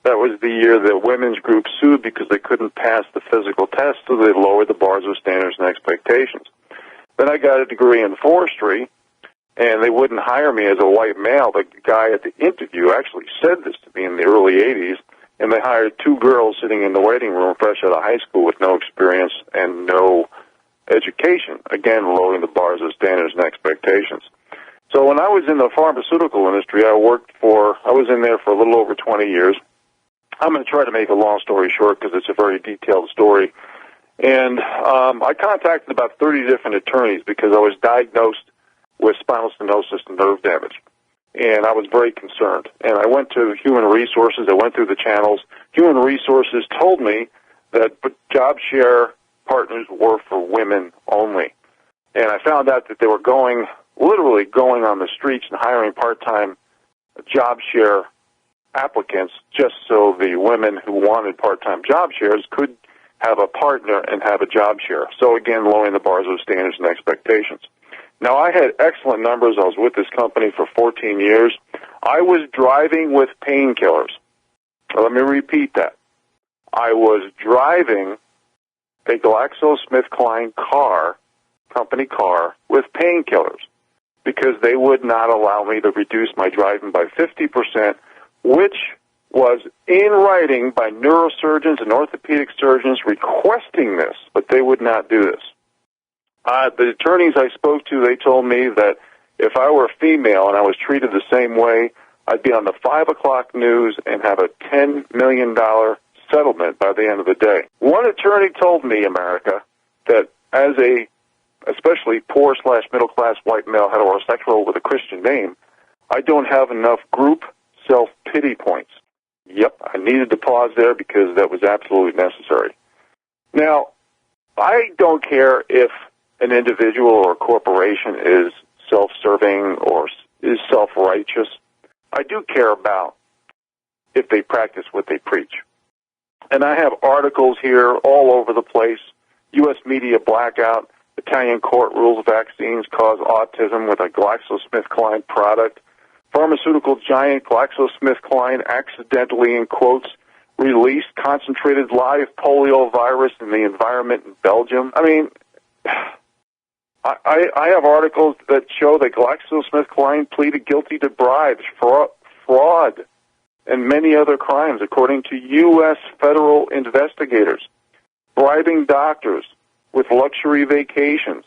Speaker 4: That was the year that women's groups sued because they couldn't pass the physical test, so they lowered the bars of standards and expectations. Then I got a degree in forestry, and they wouldn't hire me as a white male. The guy at the interview actually said this to me in the early 80s, and they hired two girls sitting in the waiting room fresh out of high school with no experience and no education, again, lowering the bars of standards and expectations. So when I was in the pharmaceutical industry, I was in there for a little over 20 years. I'm going to try to make a long story short because it's a very detailed story. And I contacted about 30 different attorneys because I was diagnosed with spinal stenosis and nerve damage. And I was very concerned. And I went to Human Resources. I went through the channels. Human Resources told me that job share partners were for women only. And I found out that they were literally going on the streets and hiring part-time job share applicants just so the women who wanted part-time job shares could have a partner and have a job share. So again, lowering the bars of standards and expectations. Now, I had excellent numbers. I was with this company for 14 years. I was driving with painkillers. Let me repeat that. I was driving a GlaxoSmithKline company car, with painkillers because they would not allow me to reduce my driving by 50%, which was in writing by neurosurgeons and orthopedic surgeons requesting this, but they would not do this. The attorneys I spoke to, they told me that if I were female and I was treated the same way, I'd be on the 5 o'clock news and have a $10 million settlement by the end of the day. One attorney told me, America, that as a especially poor/middle-class white male heterosexual with a Christian name, I don't have enough group self-pity points. Yep, I needed to pause there because that was absolutely necessary. Now, I don't care if an individual or a corporation is self-serving or is self-righteous. I do care about if they practice what they preach. And I have articles here all over the place. U.S. media blackout. Italian court rules vaccines cause autism with a GlaxoSmithKline product. Pharmaceutical giant GlaxoSmithKline accidentally, in quotes, released concentrated live polio virus in the environment in Belgium. I mean, I have articles that show that GlaxoSmithKline pleaded guilty to bribes, fraud, and many other crimes, according to U.S. federal investigators, bribing doctors with luxury vacations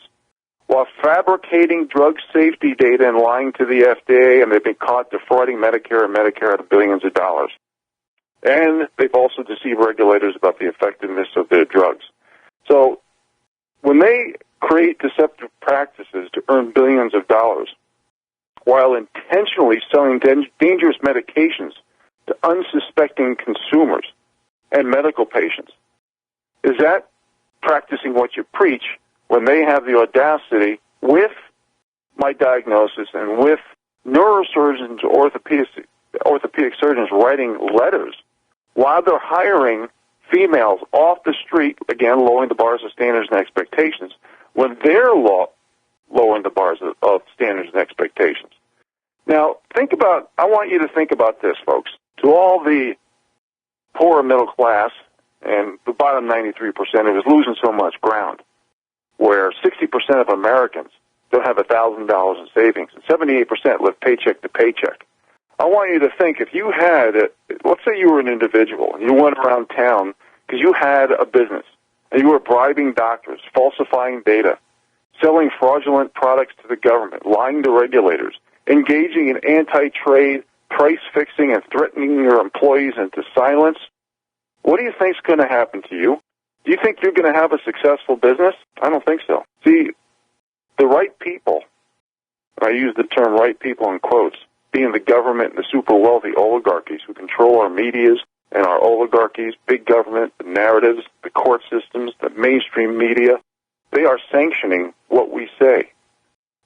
Speaker 4: while fabricating drug safety data and lying to the FDA, and they've been caught defrauding Medicare and Medicare out of billions of dollars. And they've also deceived regulators about the effectiveness of their drugs. So when they create deceptive practices to earn billions of dollars while intentionally selling dangerous medications to unsuspecting consumers and medical patients, is that practicing what you preach when they have the audacity with my diagnosis, and with neurosurgeons, orthopedic surgeons writing letters while they're hiring females off the street, again, lowering the bars of standards and expectations, when they're lowering the bars of standards and expectations. Now, I want you to think about this, folks. To all the poor middle class and the bottom 93%, it is losing so much ground, where 60% of Americans don't have $1,000 in savings, and 78% live paycheck to paycheck. I want you to think, if you had, let's say you were an individual, and you went around town because you had a business, and you were bribing doctors, falsifying data, selling fraudulent products to the government, lying to regulators, engaging in anti-trade, price fixing, and threatening your employees into silence. What do you think is going to happen to you? Do you think you're going to have a successful business? I don't think so. See, the right people, and I use the term right people in quotes, being the government and the super wealthy oligarchies who control our medias and our oligarchies, big government, the narratives, the court systems, the mainstream media, they are sanctioning what we say.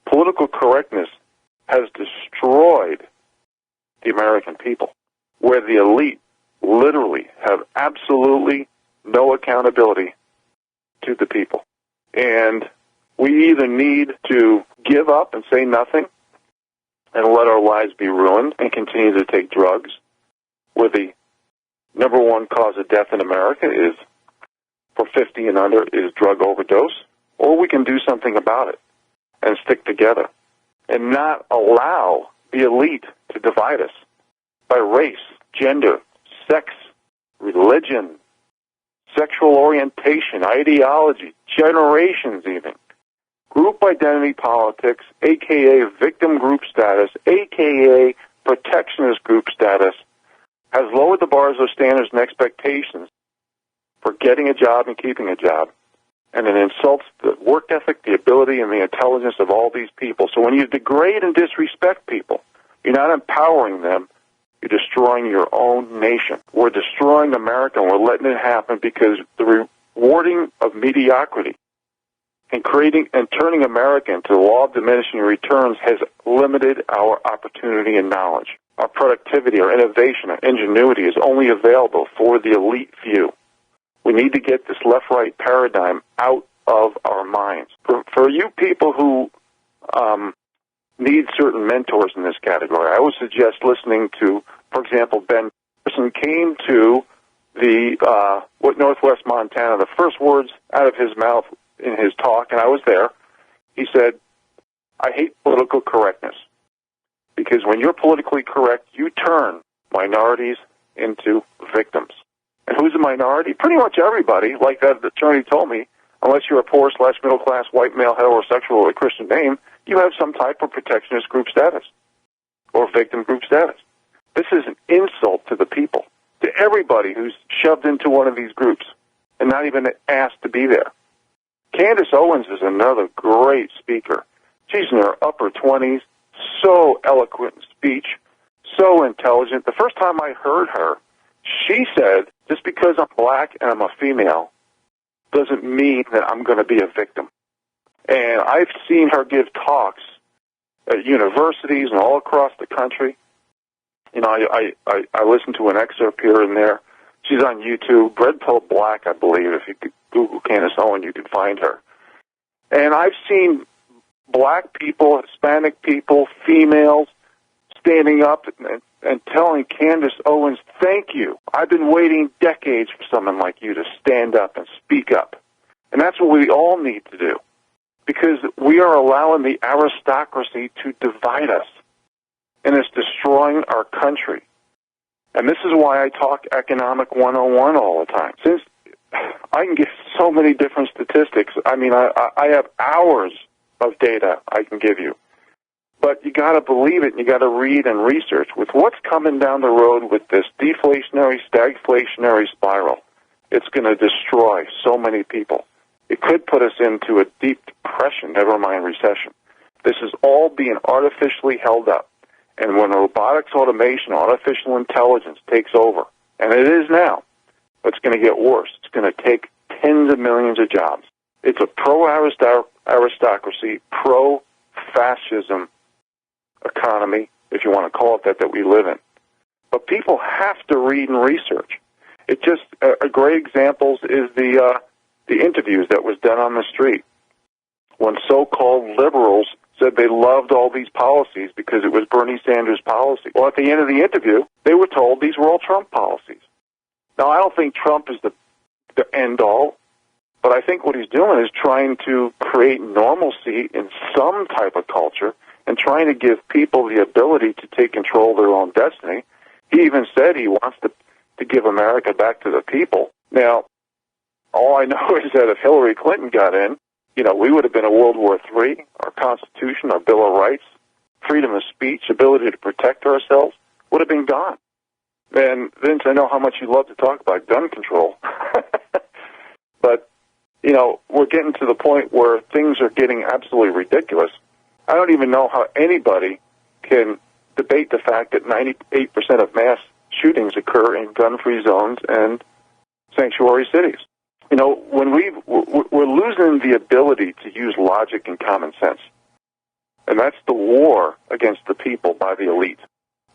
Speaker 4: Political correctness has destroyed the American people, where the elite literally have absolutely no accountability to the people. And we either need to give up and say nothing and let our lives be ruined and continue to take drugs, where the number one cause of death in America is, for 50 and under, is drug overdose, or we can do something about it and stick together and not allow the elite to divide us by race, gender, sex, religion, sexual orientation, ideology, generations even. Group identity politics, a.k.a. victim group status, a.k.a. protectionist group status, has lowered the bars of standards and expectations for getting a job and keeping a job. And it insults the work ethic, the ability, and the intelligence of all these people. So when you degrade and disrespect people, you're not empowering them, you're destroying your own nation. We're destroying America, and we're letting it happen because the rewarding of mediocrity and turning America into the law of diminishing returns has limited our opportunity and knowledge. Our productivity, our innovation, our ingenuity is only available for the elite few. We need to get this left-right paradigm out of our minds. For you people who need certain mentors in this category, I would suggest listening to, for example, Ben Parsons came to Northwest Montana. The first words out of his mouth in his talk, and I was there, he said, "I hate political correctness, because when you're politically correct, you turn minorities into victims." And who's a minority? Pretty much everybody, like that attorney told me. Unless you're a poor/middle class white male heterosexual with a Christian name, you have some type of protectionist group status or victim group status. This is an insult to the people, to everybody who's shoved into one of these groups and not even asked to be there. Candace Owens is another great speaker. She's in her upper 20s, so eloquent in speech, so intelligent. The first time I heard her, she said, just because I'm black and I'm a female doesn't mean that I'm going to be a victim. And I've seen her give talks at universities and all across the country. You know, I listened to an excerpt here and there. She's on YouTube, Red Pill Black, I believe. If you could Google Candace Owens, you can find her. And I've seen black people, Hispanic people, females standing up and telling Candace Owens, "Thank you. I've been waiting decades for someone like you to stand up and speak up." And that's what we all need to do, because we are allowing the aristocracy to divide us, and it's destroying our country. And this is why I talk Economic 101 all the time. Since I can give so many different statistics, I mean, I have hours of data I can give you. But you got to believe it, and you got to read and research. With what's coming down the road with this deflationary, stagflationary spiral, it's going to destroy so many people. It could put us into a deep depression, never mind recession. This is all being artificially held up. And when robotics, automation, artificial intelligence takes over, and it is now, it's going to get worse. It's going to take tens of millions of jobs. It's a pro-aristocracy, fascism economy, if you want to call it that we live in. But people have to read and research. It just a great example is the interviews that was done on the street when so-called liberals said they loved all these policies because it was Bernie Sanders' policy. Well, at the end of the interview, they were told these were all Trump policies. Now, I don't think Trump is the end-all, but I think what he's doing is trying to create normalcy in some type of culture and trying to give people the ability to take control of their own destiny. He even said he wants to give America back to the people. Now, all I know is that if Hillary Clinton got in, we would have been in World War III. Our Constitution, our Bill of Rights, freedom of speech, ability to protect ourselves would have been gone. And, Vince, I know how much you love to talk about gun control. But, we're getting to the point where things are getting absolutely ridiculous. I don't even know how anybody can debate the fact that 98% of mass shootings occur in gun-free zones and sanctuary cities. When we're losing the ability to use logic and common sense. And that's the war against the people by the elite.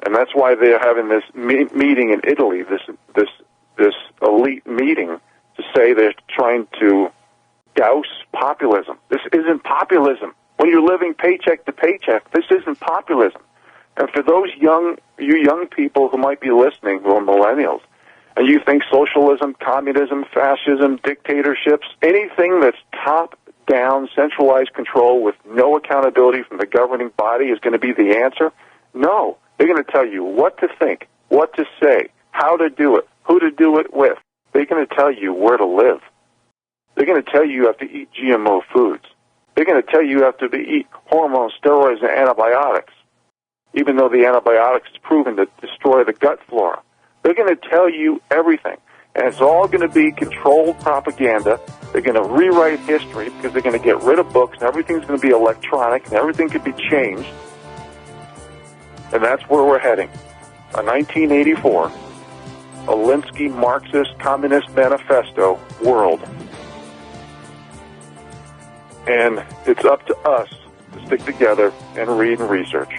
Speaker 4: And that's why they're having this meeting in Italy, this elite meeting, to say they're trying to douse populism. This isn't populism. When you're living paycheck to paycheck, this isn't populism. And for those you young people who might be listening, who are millennials, and you think socialism, communism, fascism, dictatorships, anything that's top-down, centralized control with no accountability from the governing body is going to be the answer, no. They're going to tell you what to think, what to say, how to do it, who to do it with. They're going to tell you where to live. They're going to tell you have to eat GMO foods. They're going to tell you have to eat hormones, steroids, and antibiotics, even though the antibiotics is proven to destroy the gut flora. They're going to tell you everything, and it's all going to be controlled propaganda. They're going to rewrite history because they're going to get rid of books, and everything's going to be electronic, and everything could be changed. And that's where we're heading. A 1984 Alinsky Marxist Communist Manifesto world. And it's up to us to stick together and read and research.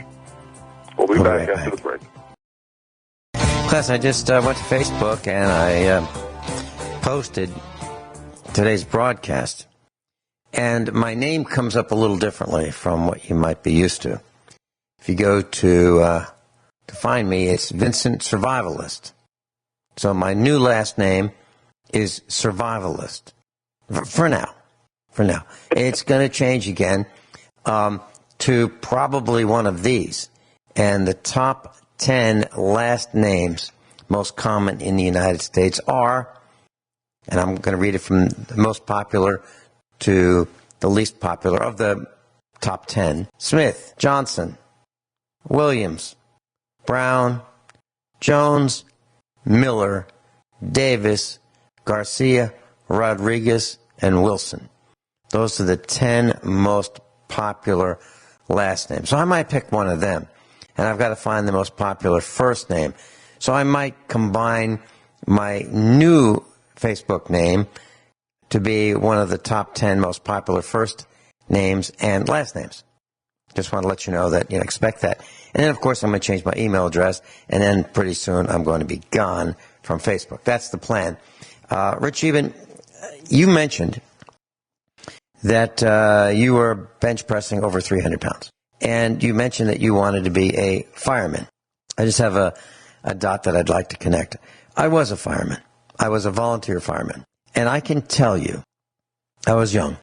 Speaker 4: We'll be back after the break.
Speaker 3: Class, I just went to Facebook and I posted today's broadcast. And my name comes up a little differently from what you might be used to. If you go to find me, it's Vincent Survivalist. So my new last name is Survivalist. For now. It's going to change again to probably one of these. And the top 10 last names most common in the United States are, and I'm going to read it from the most popular to the least popular of the top 10. Smith, Johnson, Williams, Brown, Jones, Miller, Davis, Garcia, Rodriguez, and Wilson. Those are the 10 most popular last names. So I might pick one of them, and I've got to find the most popular first name. So I might combine my new Facebook name to be one of the top 10 most popular first names and last names. Just want to let you know that, expect that. And then, of course, I'm going to change my email address, and then pretty soon I'm going to be gone from Facebook. That's the plan. Rich Scheben, you mentioned that you were bench pressing over 300 pounds. And you mentioned that you wanted to be a fireman. I just have a dot that I'd like to connect. I was a fireman. I was a volunteer fireman. And I can tell you, I was young.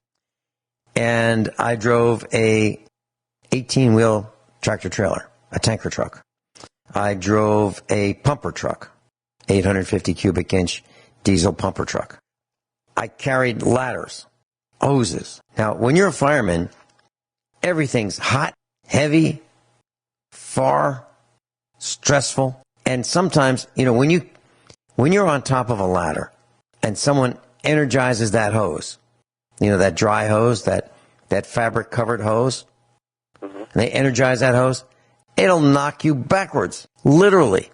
Speaker 3: And I drove a 18-wheel tractor trailer, a tanker truck. I drove a pumper truck, 850 cubic inch diesel pumper truck. I carried ladders, hoses. Now, when you're a fireman, everything's hot, heavy, far, stressful. And sometimes, when you're on top of a ladder and someone energizes that hose, that dry hose, that fabric-covered hose, and they energize that hose, it'll knock you backwards. Literally.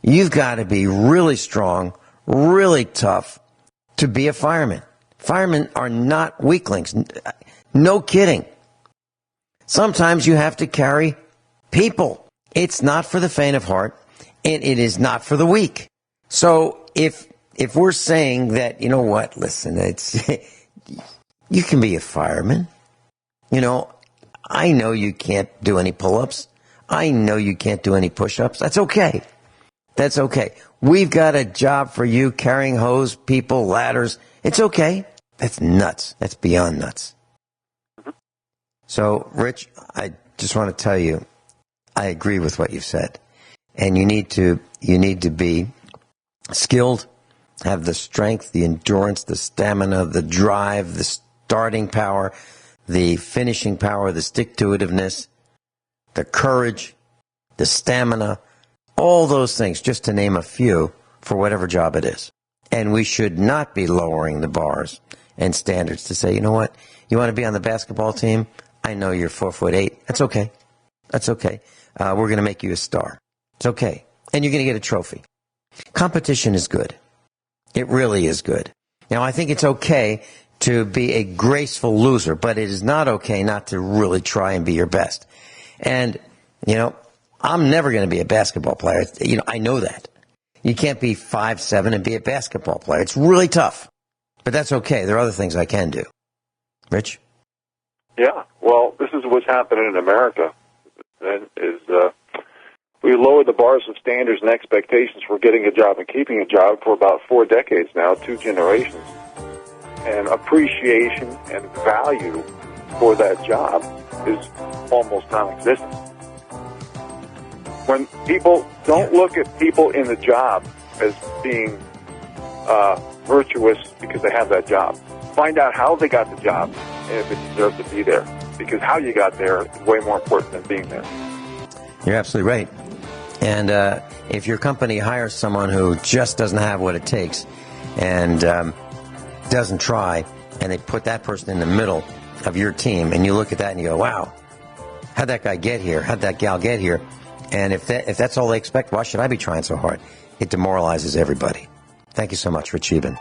Speaker 3: You've got to be really strong, really tough to be a fireman. Firemen are not weaklings. No kidding. Sometimes you have to carry people. It's not for the faint of heart, and it is not for the weak. So if we're saying that, you know what, listen, it's you can be a fireman. You know, I know you can't do any pull-ups. I know you can't do any push-ups. That's okay. That's okay. We've got a job for you carrying hose, people, ladders. It's okay. That's nuts. That's beyond nuts. So, Rich, I just want to tell you, I agree with what you've said. And you need to be skilled, have the strength, the endurance, the stamina, the drive, the starting power, the finishing power, the stick-to-itiveness, the courage, the stamina, all those things, just to name a few, for whatever job it is. And we should not be lowering the bars and standards to say, you know what, you want to be on the basketball team? I know you're 4'8". That's okay. That's okay. We're going to make you a star. It's okay. And you're going to get a trophy. Competition is good. It really is good. Now, I think it's okay to be a graceful loser, but it is not okay not to really try and be your best. And, you know, I'm never going to be a basketball player. You know, I know that. You can't be 5'7" and be a basketball player. It's really tough. But that's okay. There are other things I can do. Rich?
Speaker 4: Yeah. Well, this is what's happening in America. We lowered the bars of standards and expectations for getting a job and keeping a job for about 4 decades now, 2 generations. And appreciation and value for that job is almost non-existent. When people don't look at people in the job as being virtuous because they have that job, find out how they got the job and if it deserves to be there. Because how you got there is way more important than being there.
Speaker 3: You're absolutely right. And if your company hires someone who just doesn't have what it takes and doesn't try, and they put that person in the middle of your team, and you look at that and you go, wow, how'd that guy get here? How'd that gal get here? And if that's all they expect, why should I be trying so hard? It demoralizes everybody. Thank you so much, Rich Scheben.